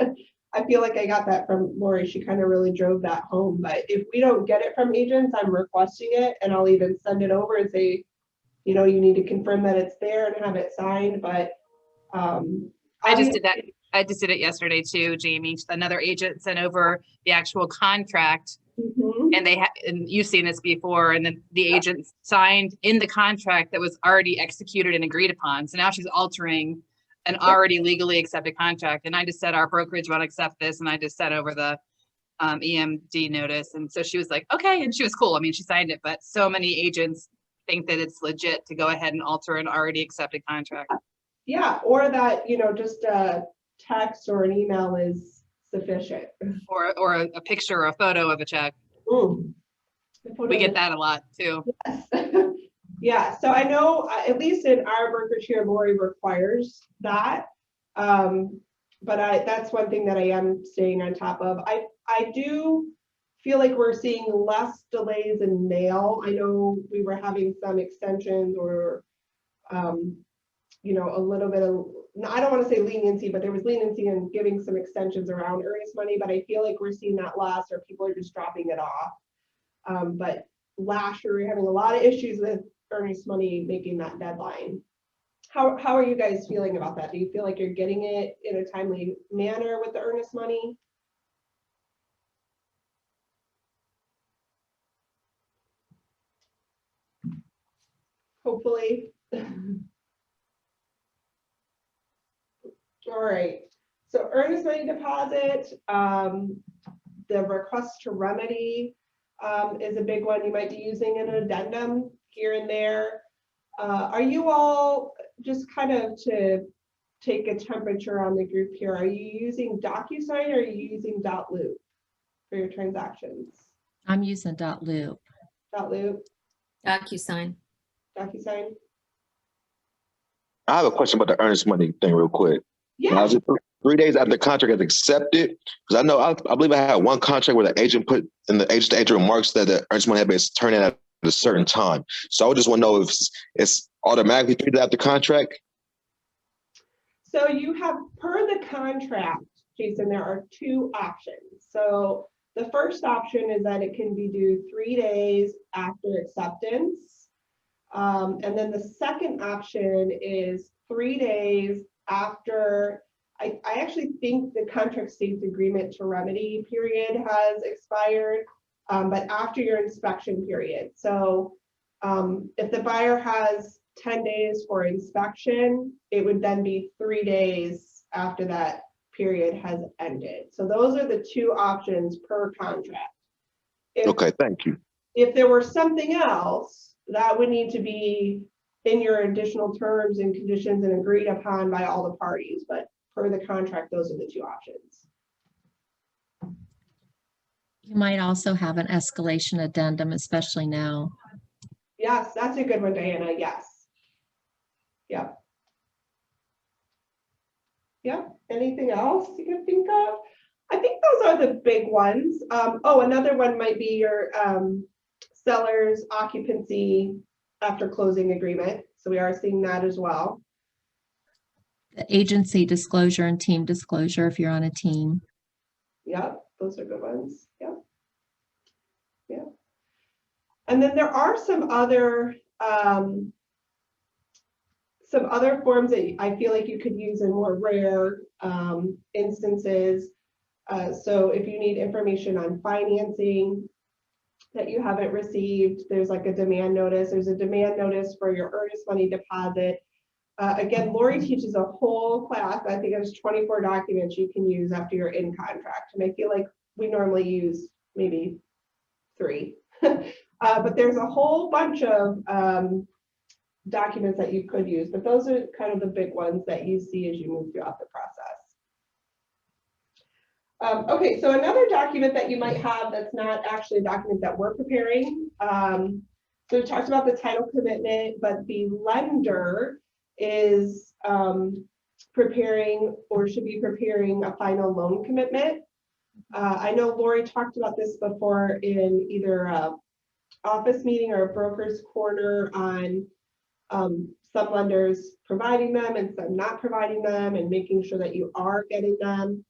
I feel like I got that from Lori. She kind of really drove that home. But if we don't get it from agents, I'm requesting it, and I'll even send it over and say, you need to confirm that it's there and have it signed. But I just did that. I just did it yesterday too, Jamie. Another agent sent over the actual contract, and and you've seen this before, and then the agent signed in the contract that was already executed and agreed upon. So now she's altering an already legally accepted contract. And I just said, our brokerage won't accept this. And I just sent over the EMD notice. And so she was like, okay. And she was cool. I mean, she signed it, but so many agents think that it's legit to go ahead and alter an already accepted contract. Yeah, or that, just a text or an email is sufficient. Or a picture or a photo of a check. We get that a lot too. Yes. Yeah, so I know at least in our brokerage here, Lori requires that. But that's one thing that I am staying on top of. I do feel like we're seeing less delays in mail. I know we were having some extensions or, a little bit of, I don't want to say leniency, but there was leniency in giving some extensions around earnest money, but I feel like we're seeing that less, or people are just dropping it off. But last year we were having a lot of issues with earnest money making that deadline. How are you guys feeling about that? Do you feel like you're getting it in a timely manner with the earnest money? Hopefully. All right. So earnest money deposit, the request to remedy is a big one. You might be using an addendum here and there. Are you all, just kind of to take a temperature on the group here, are you using DocuSign or are you using .loop for your transactions? I'm using .loop. .loop, DocuSign. DocuSign? I have a question about the earnest money thing real quick. Now, Yeah. is it 3 days after the contract is accepted? Because I know, I believe I had one contract where the agent put in the agent remarks that the earnest money had been turned in at a certain time. So I just want to know if it's automatically 3 days after contract. So you have, per the contract, Jason, there are 2 options. So the first option is that it can be due 3 days after acceptance. And then the second option is 3 days after, I actually think the contract states agreement to remedy period has expired, but after your inspection period. So if the buyer has 10 days for inspection, it would then be 3 days after that period has ended. So those are the 2 options per contract. Okay, thank you. If there were something else, that would need to be in your additional terms and conditions and agreed upon by all the parties. But per the contract, those are the 2 options. You might also have an escalation addendum, especially now. Yes, that's a good one, Diana. Yes. Yep. Yep. Anything else you can think of? I think those are the big ones. Oh, another one might be your seller's occupancy after closing agreement. So we are seeing that as well. The agency disclosure and team disclosure if you're on a team. Yep, those are good ones. Yep. Yeah. And then there are some other forms that I feel like you could use in more rare instances. So if you need information on financing that you haven't received, there's like a demand notice. There's a demand notice for your earnest money deposit. Again, Lori teaches a whole class. I think there's 24 documents you can use after you're in contract. And I feel like we normally use maybe 3. But there's a whole bunch of documents that you could use, but those are kind of the big ones that you see as you move throughout the process. Okay, so another document that you might have that's not actually a document that we're preparing. So we talked about the title commitment, but the lender is preparing or should be preparing a final loan commitment. I know Lori talked about this before in either a office meeting or a broker's corner on some lenders providing them and some not providing them, and making sure that you are getting them.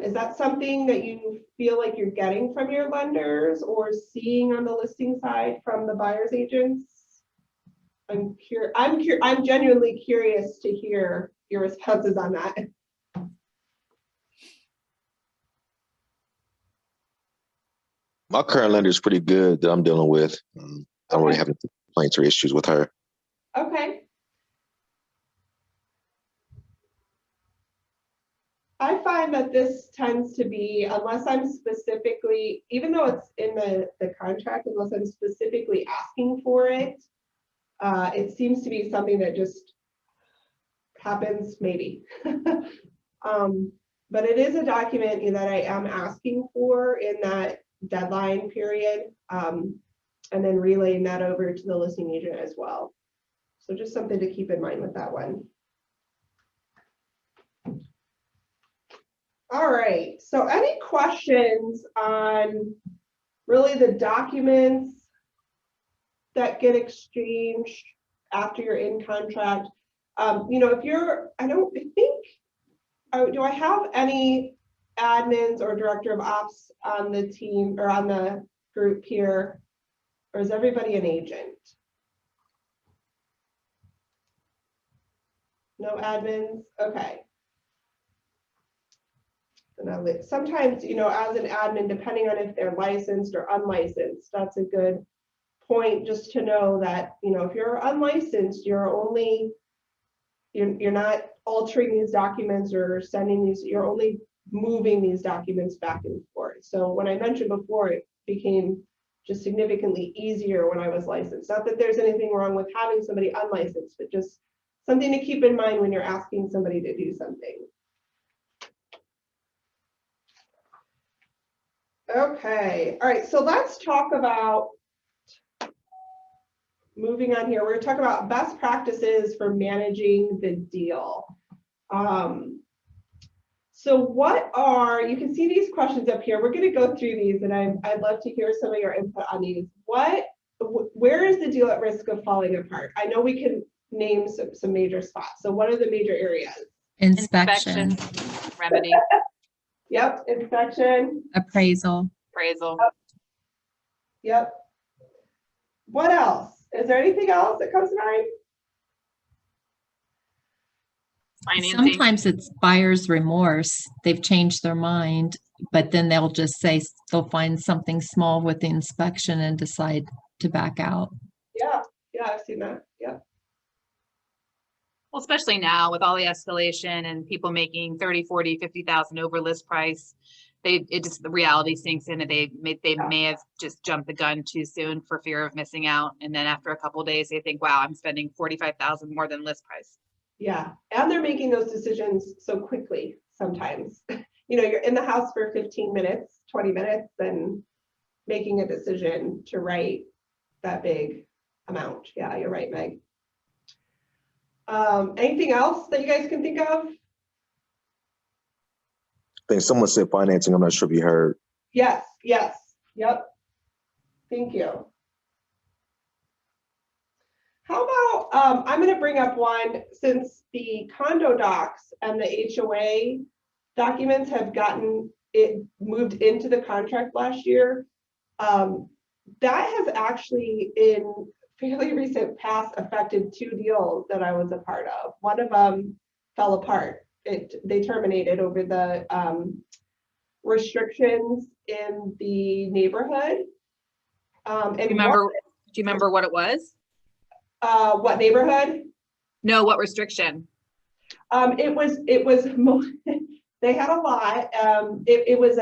Is that something that you feel like you're getting from your lenders or seeing on the listing side from the buyer's agents? I'm genuinely curious to hear your responses on that. My current lender is pretty good that I'm dealing with. I don't really have any complaints or issues with her. Okay. I find that this tends to be, unless I'm specifically, even though it's in the contract, unless I'm specifically asking for it, it seems to be something that just happens maybe. But it is a document that I am asking for in that deadline period, and then relaying that over to the listing agent as well. So just something to keep in mind with that one. All right, so any questions on really the documents that get exchanged after you're in contract? If you're, do I have any admins or director of ops on the team or on the group here, or is everybody an agent? No admins? Okay. Sometimes, as an admin, depending on if they're licensed or unlicensed, that's a good point just to know that, if you're unlicensed, you're only You're not altering these documents or sending these, you're only moving these documents back and forth. So when I mentioned before, it became just significantly easier when I was licensed. Not that there's anything wrong with having somebody unlicensed, but just something to keep in mind when you're asking somebody to do something. Okay, all right, so let's talk about, moving on here, we're gonna talk about best practices for managing the deal. So what are, you can see these questions up here. We're gonna go through these and I'd love to hear some of your input on these. Where is the deal at risk of falling apart? I know we can name some major spots. So what are the major areas? Inspection, Remedy, Yep, inspection. appraisal, appraisal. Yep. What else? Is there anything else that comes to mind? Financing. sometimes it's buyer's remorse. They've changed their mind, but then they'll just say, they'll find something small with the inspection and decide to back out. Yeah, I've seen that. Yeah. Well, especially now with all the escalation and people making 30, 40, 50,000 over list price, the reality sinks in and they may have just jumped the gun too soon for fear of missing out. And then after a couple of days, they think, wow, I'm spending 45,000 more than list price. Yeah, and they're making those decisions so quickly sometimes. You know, you're in the house for 15 minutes, 20 minutes, and making a decision to write that big amount. Yeah, you're right, Meg. Anything else that you guys can think of? I think someone said financing. I'm not sure if you heard. Yes, yep. Thank you. How about, I'm going to bring up one, since the condo docs and the HOA documents have gotten it moved into the contract last year. That has actually in fairly recent past affected 2 deals that I was a part of. One of them fell apart. They terminated over the restrictions in the neighborhood. And Do you remember what it was? What neighborhood? No, what restriction? It was they had a lot. It was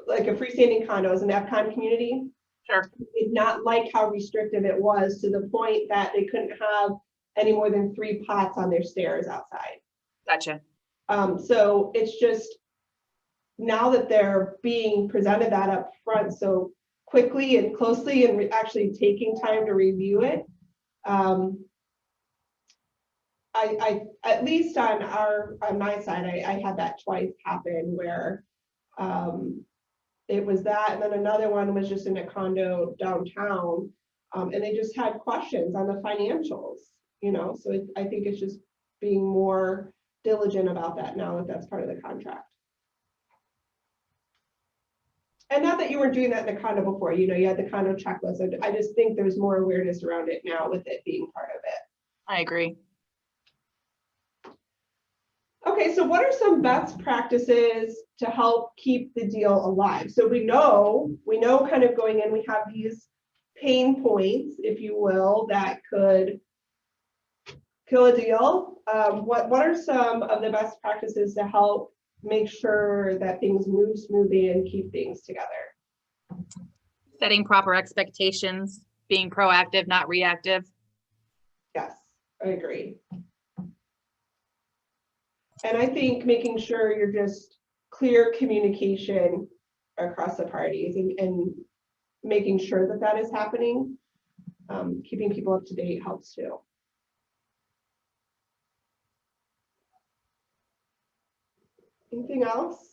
like a freestanding condo, it was an FCON community. Sure. Did not like how restrictive it was, to the point that they couldn't have any more than 3 pots on their stairs outside. Gotcha. So it's just, now that they're being presented that up front so quickly and closely and actually taking time to review it, I at least on my side, I had that twice happen where it was that, and then another one was just in a condo downtown, and they just had questions on the financials, you know. So I think it's just being more diligent about that now that that's part of the contract. And not that you weren't doing that in a condo before, you know, you had the condo checklist. I just think there's more awareness around it now with it being part of it. I agree. Okay, so what are some best practices to help keep the deal alive? So we know kind of going in, we have these pain points, if you will, that could kill a deal. What are some of the best practices to help make sure that things move smoothly and keep things together? Setting proper expectations, being proactive, not reactive. Yes, I agree. And I think making sure you're just clear communication across the parties and making sure that that is happening, keeping people up to date helps too. Anything else?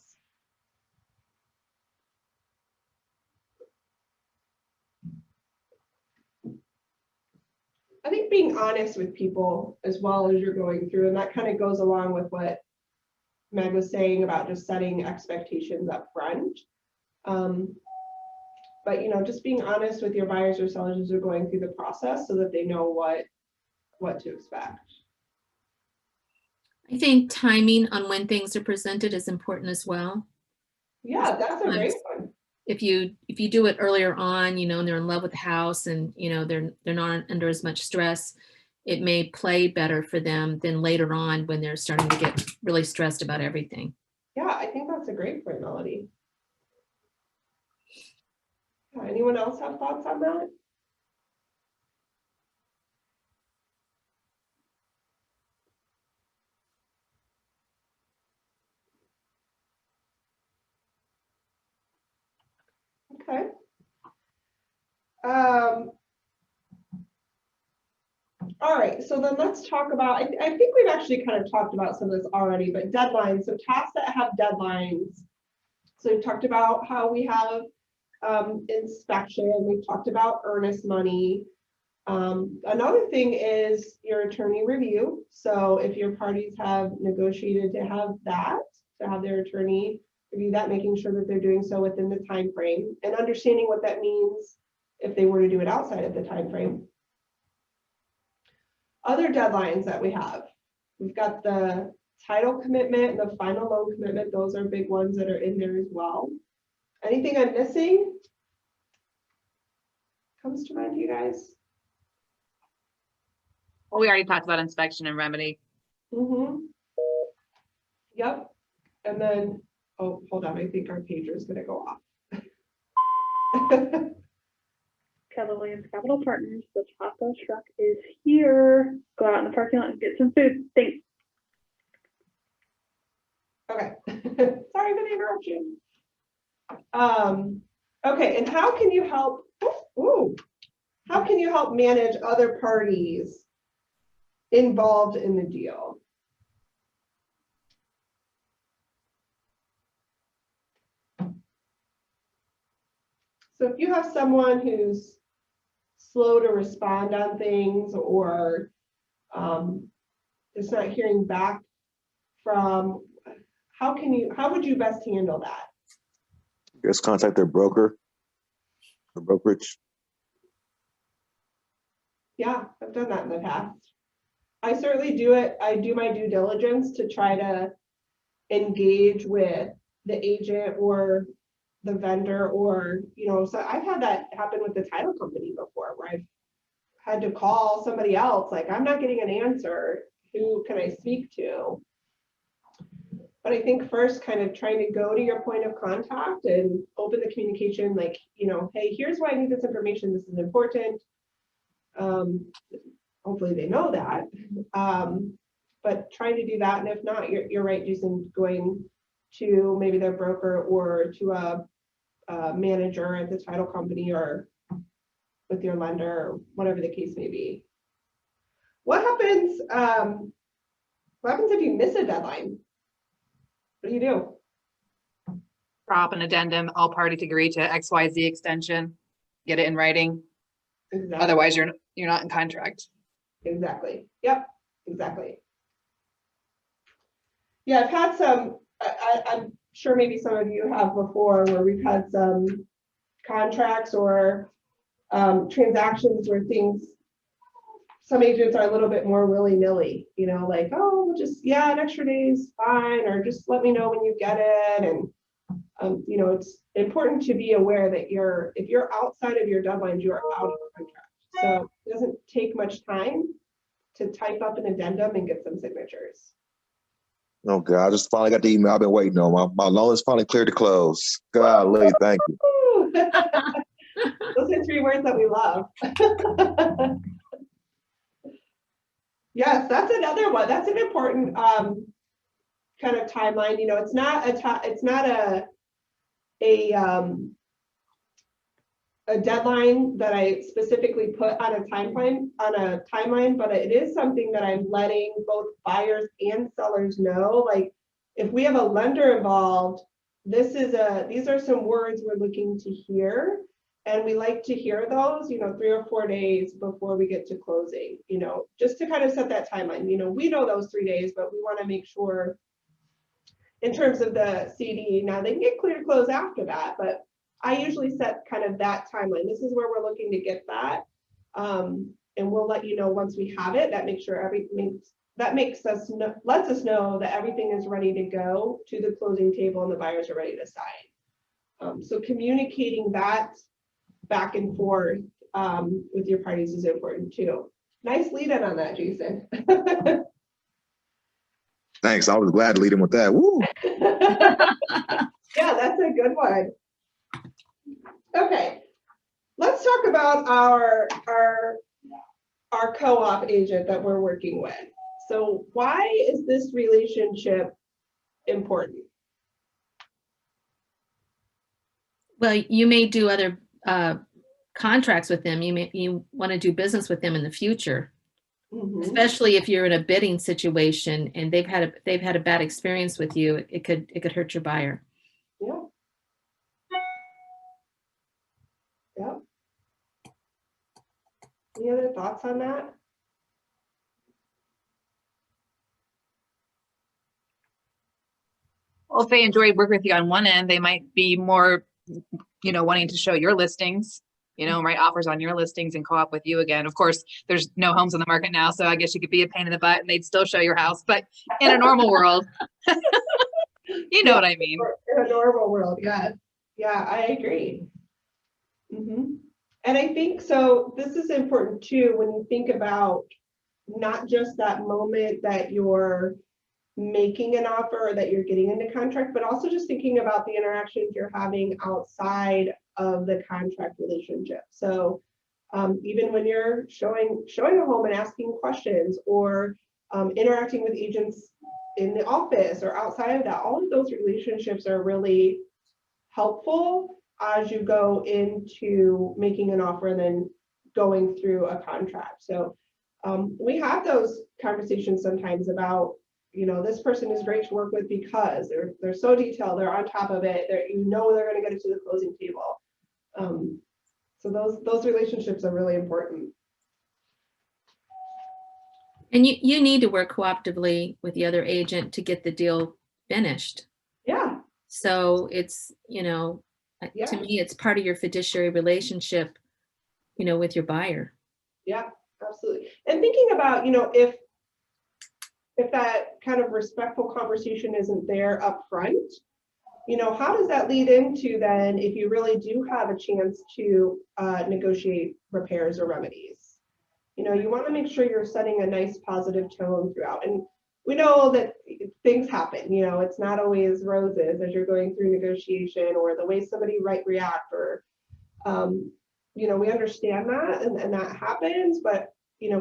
I think being honest with people as well as you're going through, and that kind of goes along with what Meg was saying about just setting expectations up front. But you know, just being honest with your buyers or sellers as you're going through the process so that they know what to expect. I think timing on when things are presented is important as well. Yeah, that's a great one. If you do it earlier on, you know, and they're in love with the house and, you know, they're not under as much stress, it may play better for them than later on when they're starting to get really stressed about everything. Yeah, I think that's a great point, Melody. Yeah, anyone else have thoughts on that? Okay. All right, so then let's talk about, I think we've actually kind of talked about some of this already, but deadlines, so tasks that have deadlines. So we've talked about how we have inspection, we've talked about earnest money. Another thing is your attorney review. So if your parties have negotiated to have that, to have their attorney review that, making sure that they're doing so within the time frame and understanding what that means if they were to do it outside of the time frame. Other deadlines that we have, we've got the title commitment and the final loan commitment. Those are big ones that are in there as well. Anything I'm missing comes to mind, you guys? Well, we already talked about inspection and remedy. Mm-hmm. Yep. And then, oh, hold on. I think our pager is going to go off. Keller Williams Capital Partners, the taco truck is here. Go out in the parking lot and get some food. Thanks. Okay. Sorry for the interruption. Okay, and how can you help? How can you help manage other parties involved in the deal? So if you have someone who's slow to respond on things, or is not hearing back from, how would you best handle that? Just contact their broker, the brokerage. Yeah, I've done that in the past. I certainly do it. I do my due diligence to try to engage with the agent or the vendor, or, you know, so I've had that happen with the title company before, where I've had to call somebody else, like, I'm not getting an answer, who can I speak to? But I think first, kind of trying to go to your point of contact and open the communication, like, you know, hey, here's why I need this information, this is important. Hopefully they know that, but trying to do that. And if not, you're right, Jason, going to maybe their broker or to a manager at the title company, or with your lender, or whatever the case may be. What happens if you miss a deadline? What do you do? Drop an addendum, all parties agree to XYZ extension, get it in writing. Exactly. Otherwise, you're not in contract. Exactly. Yep. Exactly. Yeah, I've had some. I'm sure maybe some of you have before, where we've had some contracts or transactions where some agents are a little bit more willy-nilly, you know, like, oh, we'll just, yeah, an extra day is fine, or just let me know when you get it. And you know, it's important to be aware that if you're outside of your deadlines, you are out of contract. So it doesn't take much time to type up an addendum and get some signatures. Oh God, I just finally got the email I've been waiting on. My loan is finally cleared to close. Golly, thank you. Those are 3 words that we love. Yes, that's another one. That's an important kind of timeline. You know, it's not a deadline that I specifically put on a timeline, but it is something that I'm letting both buyers and sellers know. Like, if we have a lender involved, these are some words we're looking to hear, and we like to hear those, you know, 3 or 4 days before we get to closing, you know, just to kind of set that timeline. You know, we know those 3 days, but we want to make sure in terms of the CD, now they can get clear to close after that, but I usually set kind of that timeline. This is where we're looking to get that. And we'll let you know once we have it. That makes sure lets us know that everything is ready to go to the closing table and the buyers are ready to sign. So communicating that back and forth with your parties is important too. Nice lead in on that, Jason. Thanks. I was glad to lead him with that. Woo. Yeah, that's a good one. Okay, let's talk about our co-op agent that we're working with. So why is this relationship important? Well, you may do other contracts with them. You want to do business with them in the future, especially if you're in a bidding situation and they've had a bad experience with you. It could hurt your buyer. Yeah. Yeah. Any other thoughts on that? Well, if they enjoy working with you on one end, they might be more, wanting to show your listings, write offers on your listings and co-op with you again. Of course, there's no homes on the market now, so I guess you could be a pain in the butt and they'd still show your house. But in a normal world, you know what I mean. In a normal world, yeah. Yeah, I agree. And I think so this is important too when you think about not just that moment that you're making an offer or that you're getting into contract, but also just thinking about the interactions you're having outside of the contract relationship. So even when you're showing a home and asking questions or interacting with agents in the office or outside of that, all of those relationships are really helpful as you go into making an offer and then going through a contract. So we have those conversations sometimes about, this person is great to work with because they're so detailed, they're on top of it, they're going to get it to the closing table. So those relationships are really important. And you need to work cooperatively with the other agent to get the deal finished. Yeah. So it's, to me, it's part of your fiduciary relationship, with your buyer. Yeah, absolutely. And thinking about, if that kind of respectful conversation isn't there up front, how does that lead into then if you really do have a chance to negotiate repairs or remedies? You want to make sure you're setting a nice positive tone throughout. And we know that things happen, it's not always roses as you're going through negotiation or the way somebody might react or, we understand that and that happens, but,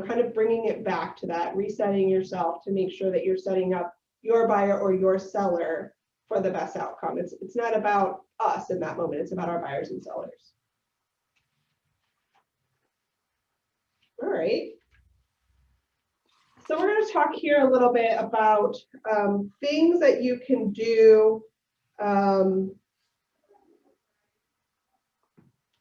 kind of bringing it back to that, resetting yourself to make sure that you're setting up your buyer or your seller for the best outcome. It's not about us in that moment, it's about our buyers and sellers. All right. So we're going to talk here a little bit about things that you can do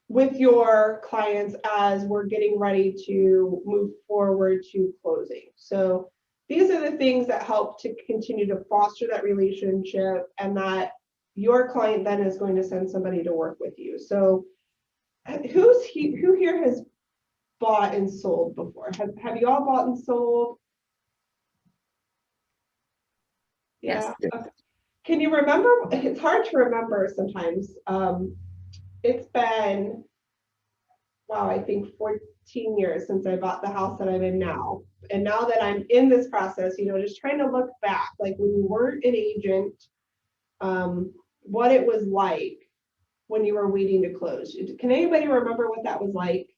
with your clients as we're getting ready to move forward to closing. So these are the things that help to continue to foster that relationship and that your client then is going to send somebody to work with you. So who here has bought and sold before? Have you all bought and sold? Yes. Yeah. Okay. Can you remember? It's hard to remember sometimes. It's been, wow, I think 14 years since I bought the house that I'm in now. And now that I'm in this process, just trying to look back, like when you weren't an agent, what it was like when you were waiting to close. Can anybody remember what that was like?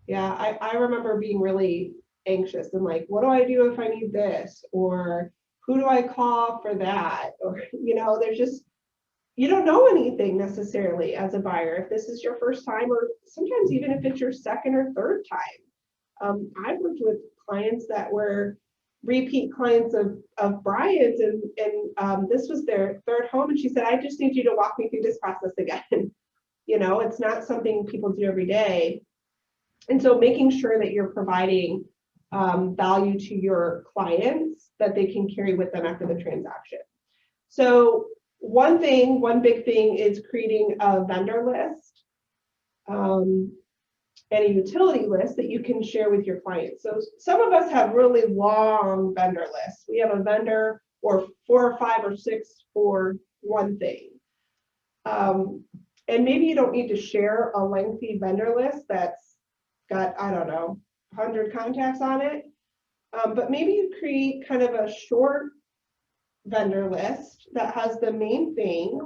Yeah, I remember being really anxious and like, what do I do if I need this? Or who do I call for that? Or, there's just, you don't know anything necessarily as a buyer. If this is your first time, or sometimes even if it's your second or third time. I've worked with clients that were repeat clients of Brian's and this was their third home. And she said, I just need you to walk me through this process again. It's not something people do every day. And so making sure that you're providing value to your clients that they can carry with them after the transaction. So one big thing is creating a vendor list and a utility list that you can share with your clients. So some of us have really long vendor lists. We have a vendor or 4 or 5 or 6 for one thing. And maybe you don't need to share a lengthy vendor list that's got, I don't know, 100 contacts on it. But maybe you create kind of a short vendor list that has the main things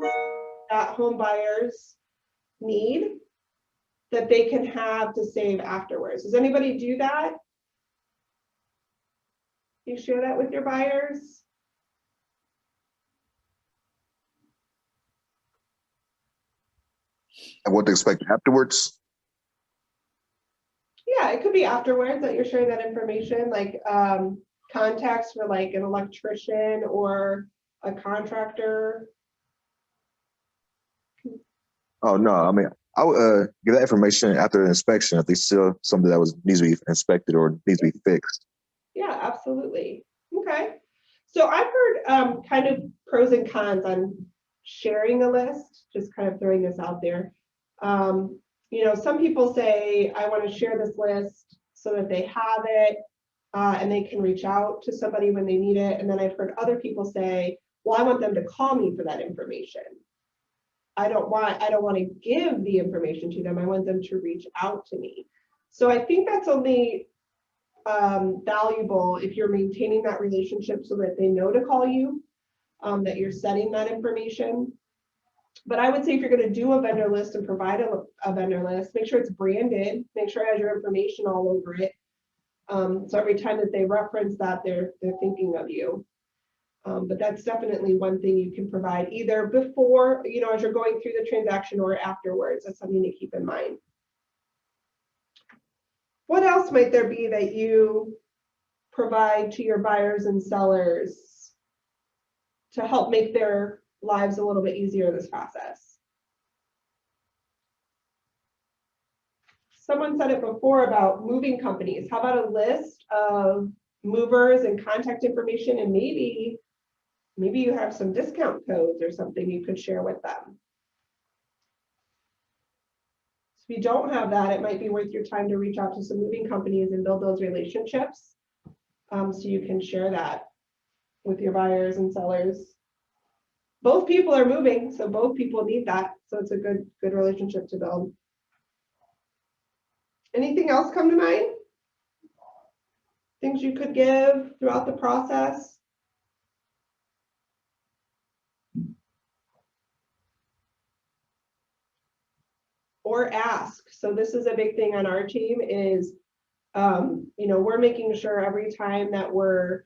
that home buyers need that they can have to save afterwards. Does anybody do that? You share that with your buyers? And what to expect afterwards? Yeah, it could be afterwards that you're sharing that information, like contacts for like an electrician or a contractor. Oh no, I mean, I would give that information after the inspection if there's still something that needs to be inspected or needs to be fixed. Yeah, absolutely. Okay. So I've heard kind of pros and cons on sharing a list, just kind of throwing this out there. You know, some people say, I want to share this list so that they have it and they can reach out to somebody when they need it. And then I've heard other people say, well, I want them to call me for that information. I don't want to give the information to them. I want them to reach out to me. So I think that's only valuable if you're maintaining that relationship so that they know to call you, that you're setting that information. But I would say if you're going to do a vendor list and provide a vendor list, make sure it's branded, make sure it has your information all over it. So every time that they reference that, they're thinking of you. But that's definitely one thing you can provide either before, you know, as you're going through the transaction or afterwards. That's something to keep in mind. What else might there be that you provide to your buyers and sellers to help make their lives a little bit easier in this process? Someone said it before about moving companies. How about a list of movers and contact information, and maybe you have some discount codes or something you could share with them. So if you don't have that, it might be worth your time to reach out to some moving companies and build those relationships, so you can share that with your buyers and sellers. Both people are moving, so both people need that. So it's a good relationship to build. Anything else come to mind? Things you could give throughout the process? Or ask. So this is a big thing on our team is, you know, we're making sure every time that we're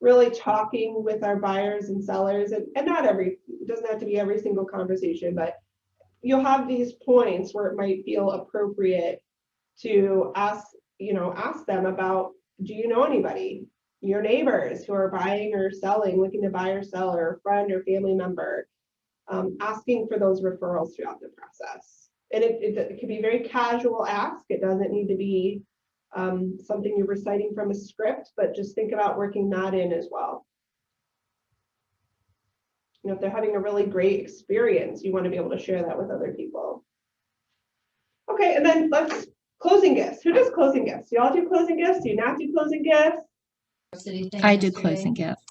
really talking with our buyers and sellers, and not it doesn't have to be every single conversation, but you'll have these points where it might feel appropriate to ask them about, do you know anybody, your neighbors who are buying or selling, looking to buy or sell, or a friend or family member, asking for those referrals throughout the process. And it can be very casual ask. It doesn't need to be something you're reciting from a script, but just think about working that in as well. You know, if they're having a really great experience, you want to be able to share that with other people. Okay, and then let's closing gifts. Who does closing gifts? Do y'all do closing gifts? Do you not do closing gifts? I do closing gifts.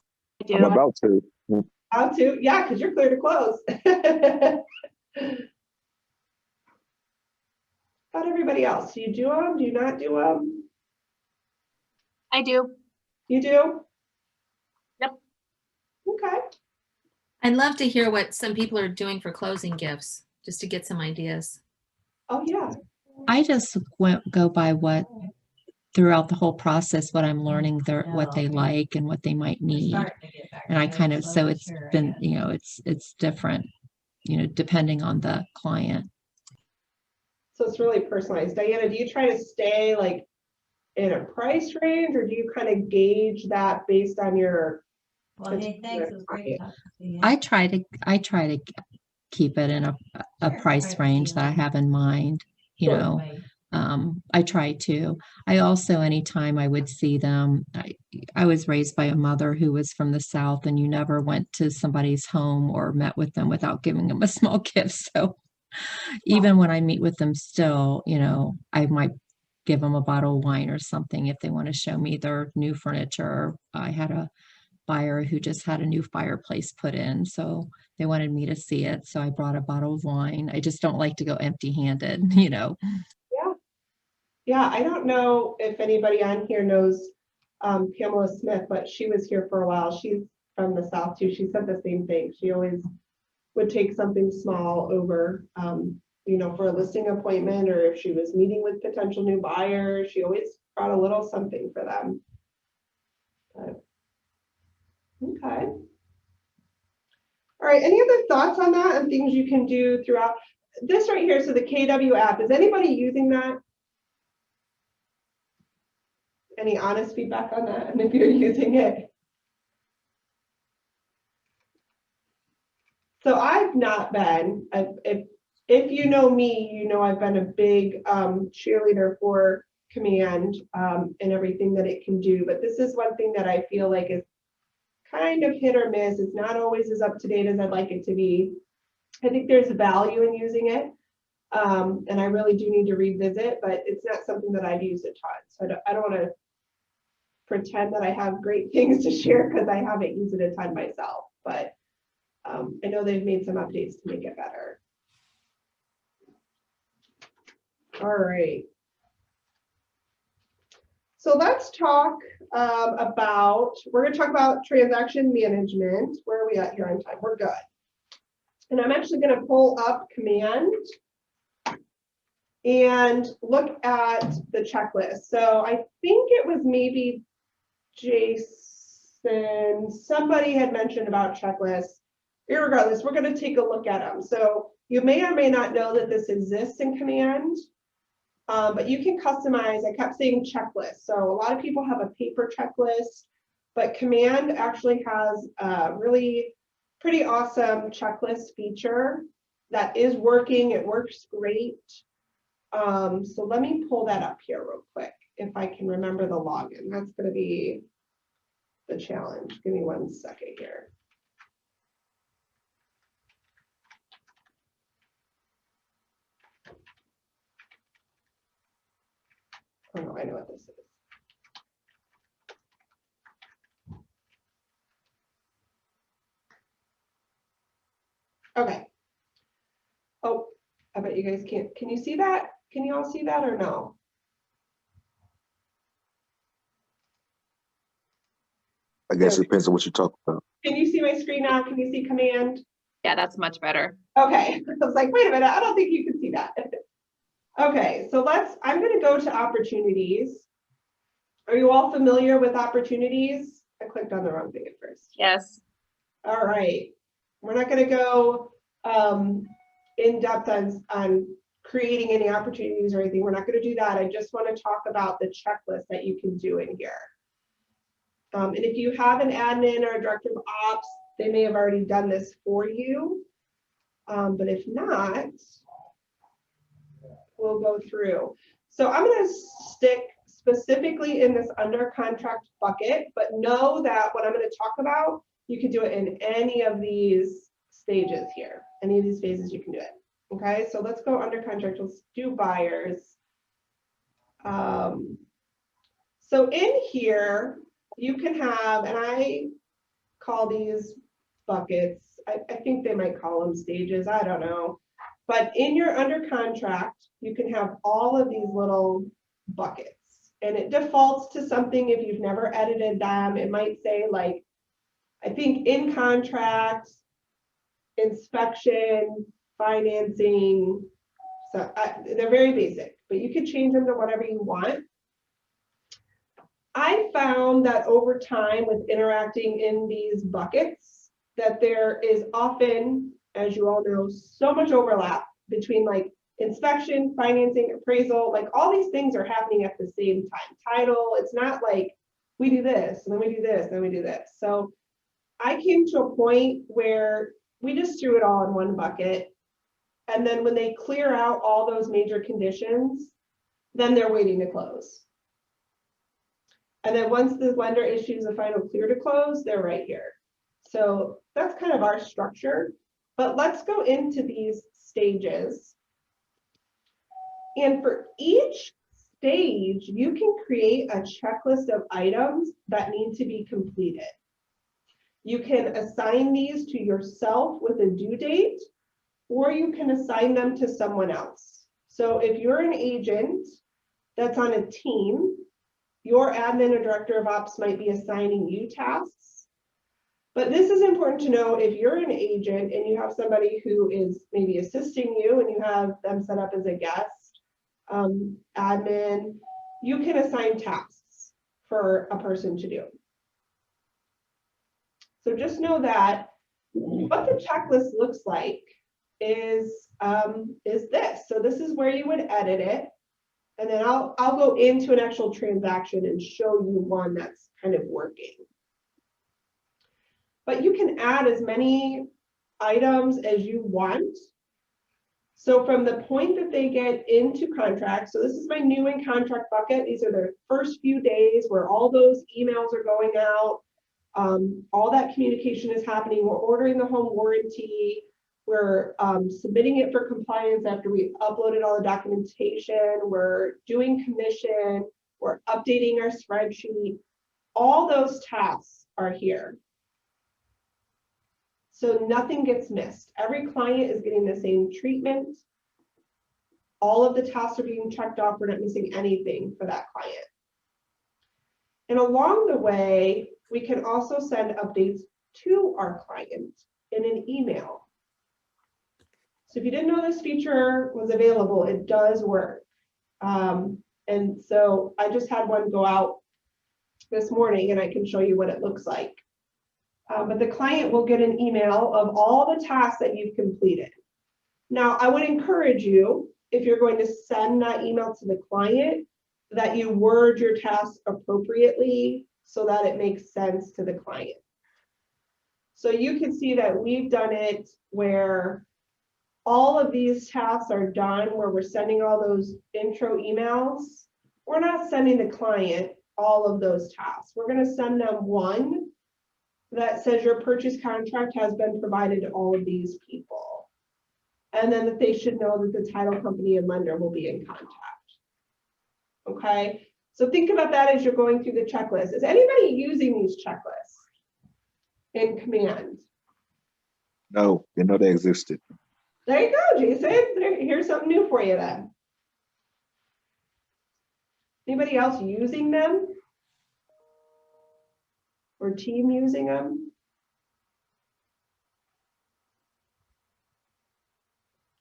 I do. I'm about to. How to? Yeah, because you're clear to close. About everybody else. Do you do them? Do you not do them? I do. You do? Yep. Okay. I'd love to hear what some people are doing for closing gifts, just to get some ideas. Oh, yeah. I just go by what throughout the whole process, what I'm learning, what they like and what they might need. And I kind of, so it's been, you know, it's different, you know, depending on the client. So it's really personalized. Diana, do you try to stay like in a price range, or do you kind of gauge that based on your? Well, hey, thanks. It was great talking to you. I try to keep it in a price range that I have in mind, you Sure. know. I try to. I also, anytime I would see them, I was raised by a mother who was from the South, and you never went to somebody's home or met with them without giving them a small gift. So even when I meet with them still, you know, I might give them a bottle of wine or something if they want to show me their new furniture. I had a buyer who just had a new fireplace put in, so they wanted me to see it. So I brought a bottle of wine. I just don't like to go empty-handed, you know. Yeah, I don't know if anybody on here knows Pamela Smith, but she was here for a while. She's from the South too. She said the same thing. She always would take something small over, you know, for a listing appointment, or if she was meeting with potential new buyers, she always brought a little something for them. But, okay. All right, any other thoughts on that and things you can do throughout this right here? So the KW app, is anybody using that? Any honest feedback on that? And if you're using it? So I've not been. If you know me, you know I've been a big cheerleader for Command and everything that it can do. But this is one thing that I feel like is kind of hit or miss. It's not always as up to date as I'd like it to be. I think there's value in using it, and I really do need to revisit, but it's not something that I've used a ton. So I don't want to pretend that I have great things to share because I haven't used it a ton myself, but I know they've made some updates to make it better. All right. So let's talk we're going to talk about transaction management. Where are we at here on time? We're good. And I'm actually going to pull up Command and look at the checklist. So I think it was maybe Jason, somebody had mentioned about checklists. Irregardless, we're going to take a look at them. So you may or may not know that this exists in Command. But you can customize. I kept saying checklist. So a lot of people have a paper checklist, but Command actually has a really pretty awesome checklist feature that is working. It works great. So let me pull that up here real quick if I can remember the login. That's going to be the challenge. Give me 1 second here. Oh no, I know what this is. Okay. Oh, I bet you guys can't. Can you see that? Can you all see that or no? I guess it depends on what you're talking about. Can you see my screen now? Can you see Command? Yeah, that's much better. Okay. I was like, wait a minute, I don't think you can see that. Okay, so I'm going to go to opportunities. Are you all familiar with opportunities? I clicked on the wrong thing at first. Yes. All right. We're not going to go in depth on creating any opportunities or anything. We're not going to do that. I just want to talk about the checklist that you can do in here. And if you have an admin or a director of ops, they may have already done this for you. But if not, we'll go through. So I'm going to stick specifically in this under contract bucket, but know that what I'm going to talk about, you can do it in any of these stages here. Any of these phases, you can do it. Okay, so let's go under contract. Let's do buyers. So in here, you can have, and I call these buckets, I think they might call them stages, I don't know. But in your under contract, you can have all of these little buckets. And it defaults to something if you've never edited them. It might say like, I think in contract, inspection, financing. So they're very basic, but you can change them to whatever you want. I found that over time with interacting in these buckets, that there is often, as you all know, so much overlap between like inspection, financing, appraisal, like all these things are happening at the same time. Title, it's not like we do this, and then we do this, and then we do this. So I came to a point where we just threw it all in one bucket. And then when they clear out all those major conditions, then they're waiting to close. And then once the lender issues a final clear to close, they're right here. So that's kind of our structure. But let's go into these stages. And for each stage, you can create a checklist of items that need to be completed. You can assign these to yourself with a due date, or you can assign them to someone else. So if you're an agent that's on a team. Your admin or director of ops might be assigning you tasks. But this is important to know if you're an agent and you have somebody who is maybe assisting you and you have them set up as a guest, admin, you can assign tasks for a person to do. So just know that what the checklist looks like is this. So this is where you would edit it. And then I'll go into an actual transaction and show you one that's kind of working. But you can add as many items as you want. So from the point that they get into contract, so this is my new in contract bucket. These are their first few days where all those emails are going out. All that communication is happening. We're ordering the home warranty. We're submitting it for compliance after we uploaded all the documentation. We're doing commission. We're updating our spreadsheet. All those tasks are here. So nothing gets missed. Every client is getting the same treatment. All of the tasks are being checked off. We're not missing anything for that client. And along the way, we can also send updates to our client in an email. So if you didn't know this feature was available, it does work. And so I just had one go out this morning and I can show you what it looks like. But the client will get an email of all the tasks that you've completed. Now, I would encourage you, if you're going to send that email to the client, that you word your tasks appropriately so that it makes sense to the client. So you can see that we've done it where all of these tasks are done, where we're sending all those intro emails. We're not sending the client all of those tasks. We're going to send them one that says your purchase contract has been provided to all of these people. And then that they should know that the title company and lender will be in contact. Okay, so think about that as you're going through the checklist. Is anybody using these checklists in Command? No, didn't know they existed. There you go, Jason. Here's something new for you then. Anybody else using them? Or team using them?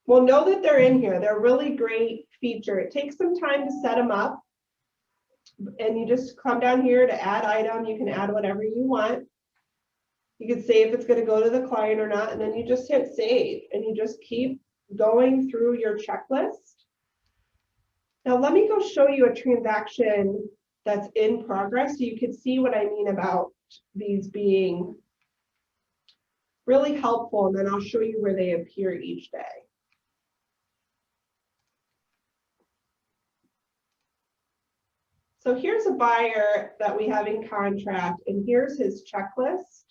Well, know that they're in here. They're a really great feature. It takes some time to set them up. And you just come down here to add item. You can add whatever you want. You can say if it's going to go to the client or not, and then you just hit save and you just keep going through your checklist. Now let me go show you a transaction that's in progress so you can see what I mean about these being really helpful, and then I'll show you where they appear each day. So here's a buyer that we have in contract, and here's his checklist.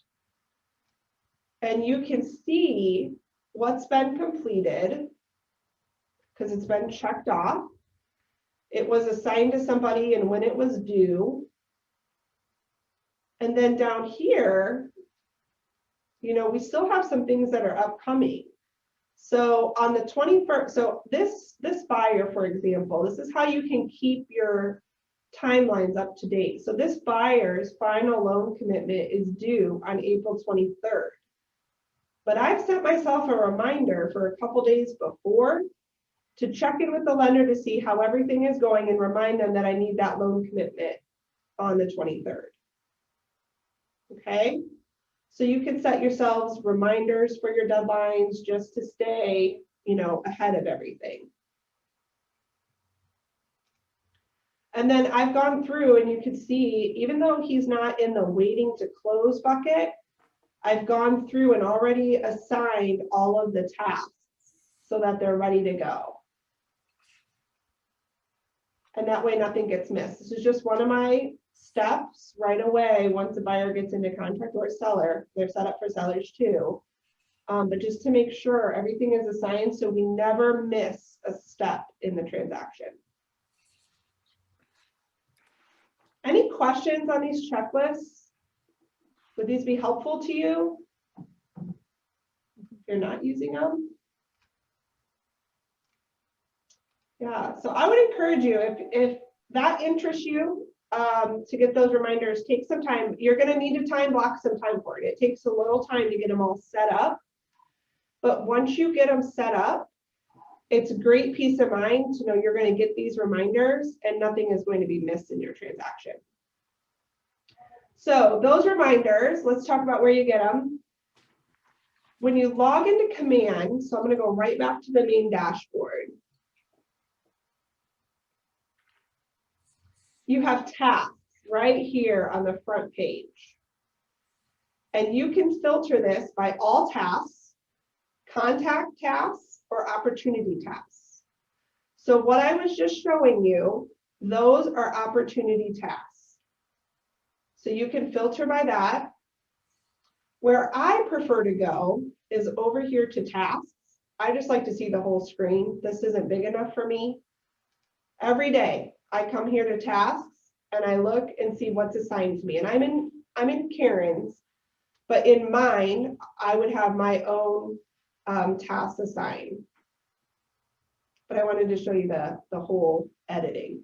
And you can see what's been completed because it's been checked off. It was assigned to somebody and when it was due. And then down here, you know, we still have some things that are upcoming. So on the 21st, so this buyer, for example, this is how you can keep your timelines up to date. So this buyer's final loan commitment is due on April 23rd. But I've set myself a reminder for a couple days before to check in with the lender to see how everything is going and remind them that I need that loan commitment on the 23rd. Okay, so you can set yourselves reminders for your deadlines just to stay, you know, ahead of everything. And then I've gone through and you can see, even though he's not in the waiting to close bucket, I've gone through and already assigned all of the tasks so that they're ready to go. And that way nothing gets missed. This is just one of my steps right away. Once a buyer gets into contract or a seller, they're set up for sellers too. But just to make sure everything is assigned so we never miss a step in the transaction. Any questions on these checklists? Would these be helpful to you if you're not using them? Yeah, so I would encourage you, if that interests you, to get those reminders, take some time. You're going to need to time block some time for it. It takes a little time to get them all set up. But once you get them set up, it's a great peace of mind to know you're going to get these reminders and nothing is going to be missed in your transaction. So those reminders, let's talk about where you get them. When you log into Command, so I'm going to go right back to the main dashboard. You have tasks right here on the front page. And you can filter this by all tasks, contact tasks, or opportunity tasks. So what I was just showing you, those are opportunity tasks. So you can filter by that. Where I prefer to go is over here to tasks. I just like to see the whole screen. This isn't big enough for me. Every day I come here to tasks and I look and see what's assigned to me. And I'm in Karen's, but in mine, I would have my own tasks assigned. But I wanted to show you the whole editing.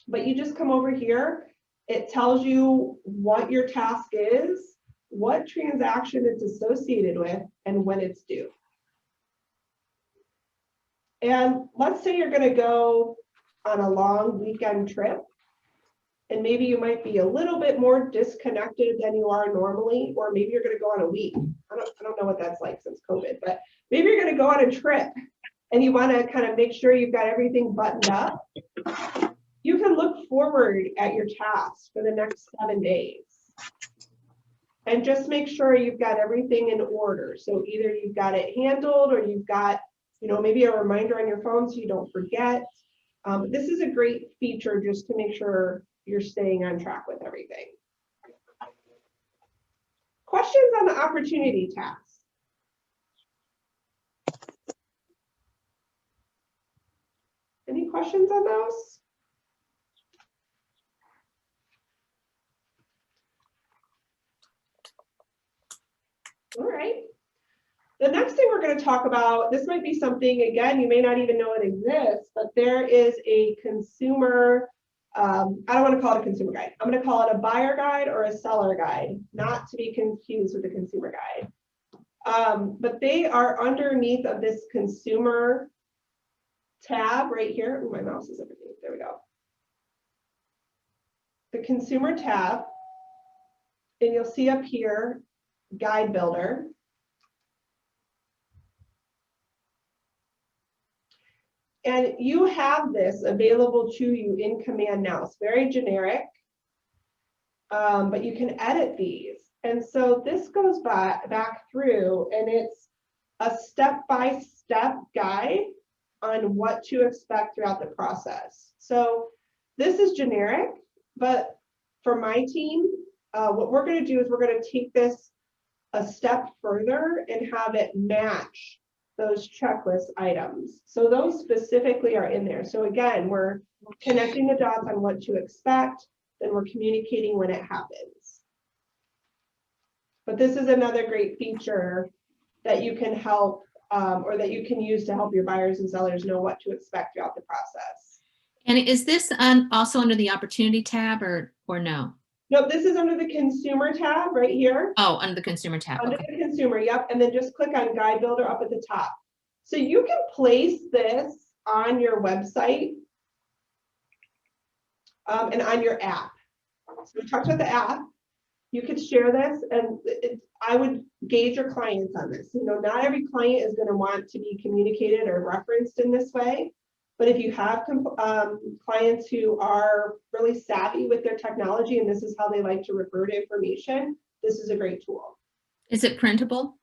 But you just come over here. It tells you what your task is, what transaction it's associated with, and when it's due. And let's say you're going to go on a long weekend trip, and maybe you might be a little bit more disconnected than you are normally, or maybe you're going to go on a week. I don't know what that's like since COVID, but maybe you're going to go on a trip and you want to kind of make sure you've got everything buttoned up. You can look forward at your tasks for the next 7 days and just make sure you've got everything in order. So either you've got it handled or you've got, maybe a reminder on your phone so you don't forget. This is a great feature just to make sure you're staying on track with everything. Questions on the opportunity tasks? Any questions on those? All right. The next thing we're going to talk about, this might be something, again, you may not even know it exists, but there is a consumer, I don't want to call it a consumer guide. I'm going to call it a buyer guide or a seller guide, not to be confused with the consumer guide. But they are underneath of this consumer tab right here. Ooh, my mouse is underneath. There we go. The consumer tab, and you'll see up here, guide builder. And you have this available to you in Command now. It's very generic, but you can edit these. And so this goes back through, and it's a step-by-step guide on what to expect throughout the process. So this is generic, but for my team, what we're going to do is we're going to take this a step further and have it match those checklist items. So those specifically are in there. So again, we're connecting the dots on what to expect, then we're communicating when it happens. But this is another great feature that you can help or that you can use to help your buyers and sellers know what to expect throughout the process. And is this also under the opportunity tab or no? Nope, this is under the consumer tab right here. Oh, under the consumer tab. Under Okay. the consumer, yep. And then just click on guide builder up at the top. So you can place this on your website and on your app. So we talked about the app. You could share this, and I would gauge your clients on this. Not every client is going to want to be communicated or referenced in this way. But if you have clients who are really savvy with their technology and this is how they like to refer to information, this is a great tool. Is it printable?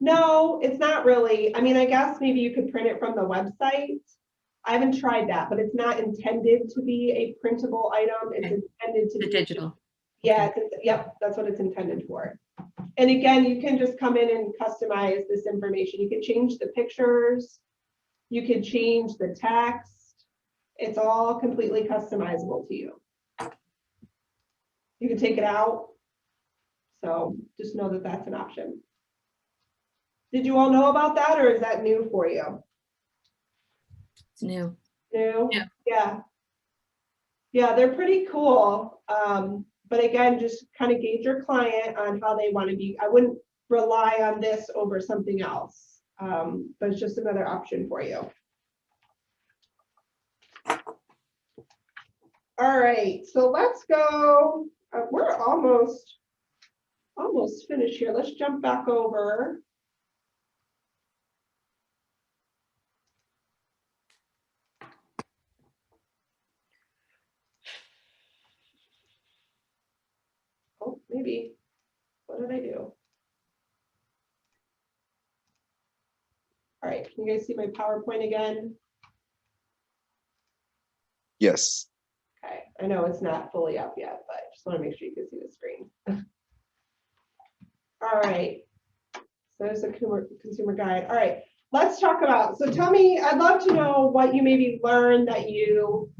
No, it's not really. I mean, I guess maybe you could print it from the website. I haven't tried that, but it's not intended to be a printable item. It's intended to be digital. Yeah, yep, that's what it's intended for. And again, you can just come in and customize this information. You can change the pictures. You can change the text. It's all completely customizable to you. You can take it out. So just know that that's an option. Did you all know about that, or is that new for you? It's new. New? Yeah. Yeah. Yeah, they're pretty cool. But again, just kind of gauge your client on how they want to be. I wouldn't rely on this over something else, but it's just another option for you. All right, so let's go. We're almost finished here. Let's jump back over. Oh, maybe. What did I do? All right, can you guys see my PowerPoint again? Yes. Okay, I know it's not fully up yet, but I just want to make sure you can see the screen. All right, so there's a consumer guide. All right, let's talk about, so tell me, I'd love to know what you maybe learned that you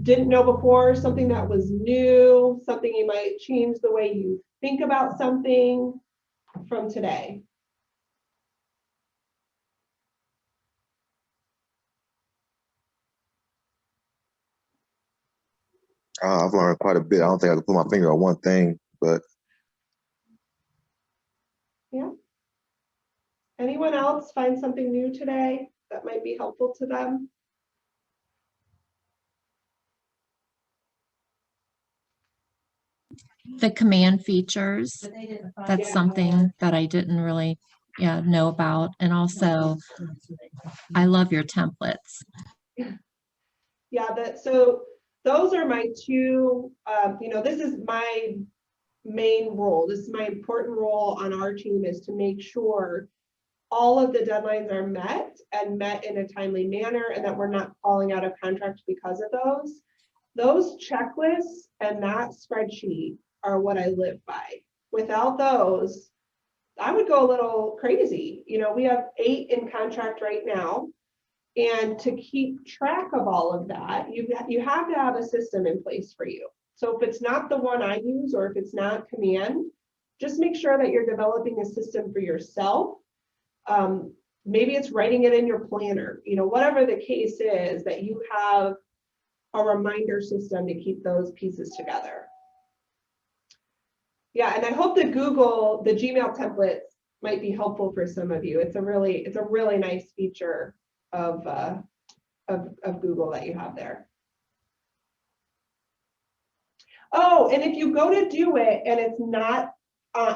didn't know before, something that was new, something you might change the way you think about something from today. I've learned quite a bit. I don't think I can put my finger on one thing, but Yeah. Anyone else find something new today that might be helpful to them? The command features, But they didn't find that's Yeah. something that I didn't really know about. And also, I love your templates. Yeah, so those are my two, this is my main role. This is my important role on our team, is to make sure all of the deadlines are met and met in a timely manner, and that we're not falling out of contract because of those. Those checklists and that spreadsheet are what I live by. Without those, I would go a little crazy. We have 8 in contract right now. And to keep track of all of that, you have to have a system in place for you. So if it's not the one I use, or if it's not Command, just make sure that you're developing a system for yourself. Maybe it's writing it in your planner, whatever the case is, that you have a reminder system to keep those pieces together. Yeah, and I hope the Gmail templates might be helpful for some of you. It's a really nice feature of Google that you have there. Oh, and if you go to do it and it's not,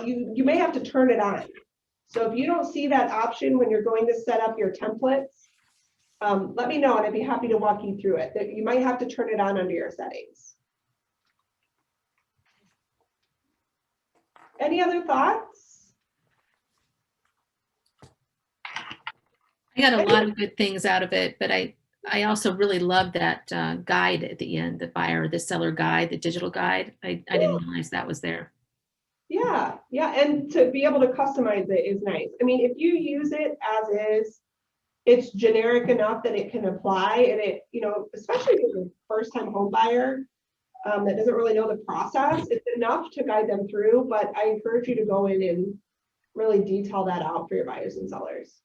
you may have to turn it on. So if you don't see that option when you're going to set up your templates, let me know and I'd be happy to walk you through it. You might have to turn it on under your settings. Any other thoughts? I got a lot of good things out of it, but I also really love that guide at the end, the seller guide, the digital guide. I didn't realize that was there. Yeah, and to be able to customize it is nice. I mean, if you use it as is, it's generic enough that it can apply, and it, especially if you're a first-time home buyer that doesn't really know the process, it's enough to guide them through, but I encourage you to go in and really detail that out for your buyers and sellers.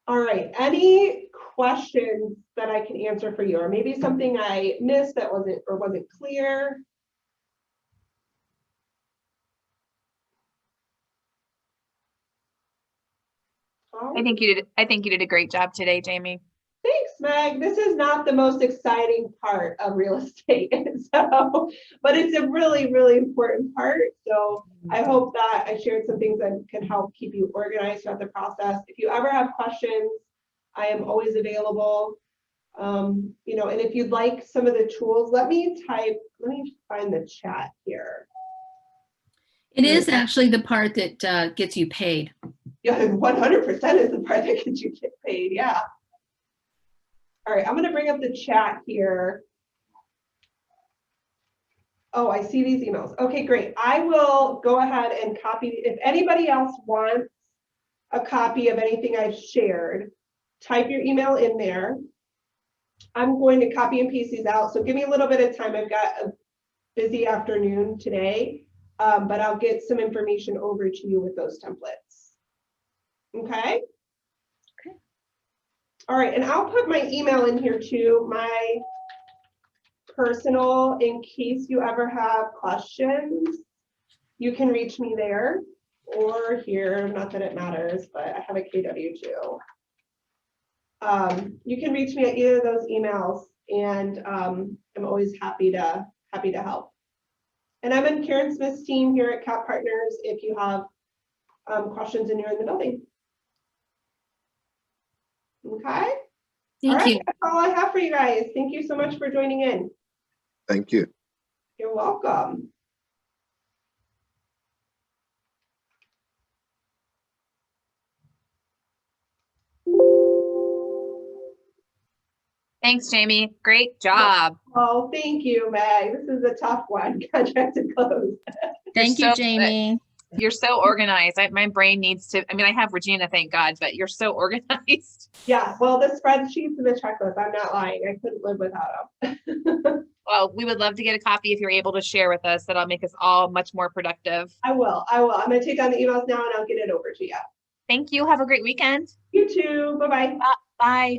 All right, any questions that I can answer for you, or maybe something I missed that wasn't clear? I think you did a great job today, Jamie. Thanks, Meg. This is not the most exciting part of real estate, but it's a really, really important part. So I hope that I shared some things that can help keep you organized throughout the process. If you ever have questions, I am always available. And if you'd like some of the tools, let me find the chat here. It is actually the part that gets you paid. Yeah, 100% is the part that gets you paid. Yeah. All right, I'm going to bring up the chat here. Oh, I see these emails. Okay, great. I will go ahead and copy. If anybody else wants a copy of anything I've shared, type your email in there. I'm going to copy and paste these out. So give me a little bit of time. I've got a busy afternoon today, but I'll get some information over to you with those templates. Okay. All right, and I'll put my email in here too, my personal, in case you ever have questions. You can reach me there or here, not that it matters, but I have a KW too. You can reach me at either of those emails, and I'm always happy to help. And I'm in Karen Smith's team here at CAP Partners if you have questions and you're in the building. Okay. Thank you. That's all I have for you guys. Thank you so much for joining in. Thank you. You're welcome. Thanks, Jamie. Great job. Oh, thank you, Meg. This is a tough one. Contract to close. Thank you, so- Jamie. You're so organized. My brain needs to, I mean, I have Regina, thank God, but you're so organized. Yeah, well, the spreadsheets and the checklist, I'm not lying. I couldn't live without them. Well, we would love to get a copy if you're able to share with us. That'll make us all much more productive. I will. I'm going to take down the emails now and I'll get it over to you. Thank you. Have a great weekend. You too. Bye-bye. Bye.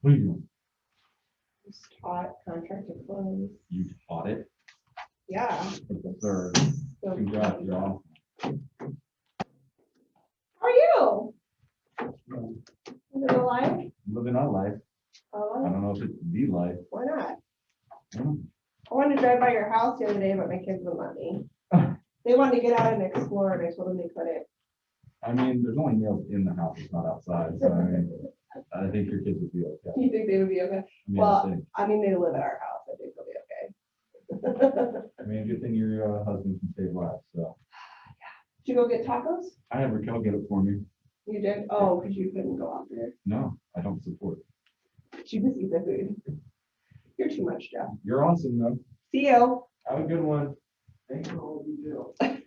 What are you doing? Just taught contract to close. You taught it Yeah. for the third. So, Congrats, y'all. how are you? Is it alive? Living our life. I Oh, don't know if it's the life. why not? Hmm. I wanted to drive by your house the other day, but my kids wouldn't let me. They wanted to get out and explore, and I told them they couldn't. I mean, there's only nails in the house, it's not outside. So I mean, I think your kids would be okay. You think they would be okay? I mean, Well, I mean, they live at our house. I think they'll be okay. I mean, good thing your husband can save lives. So Did you go get tacos? I had Raquel get it for me. You did? Oh, because you couldn't go out there. No, I don't support it. She just eat the food. You're too much, Jeff. You're awesome though. See you. Have a good one. Thanks for all you do.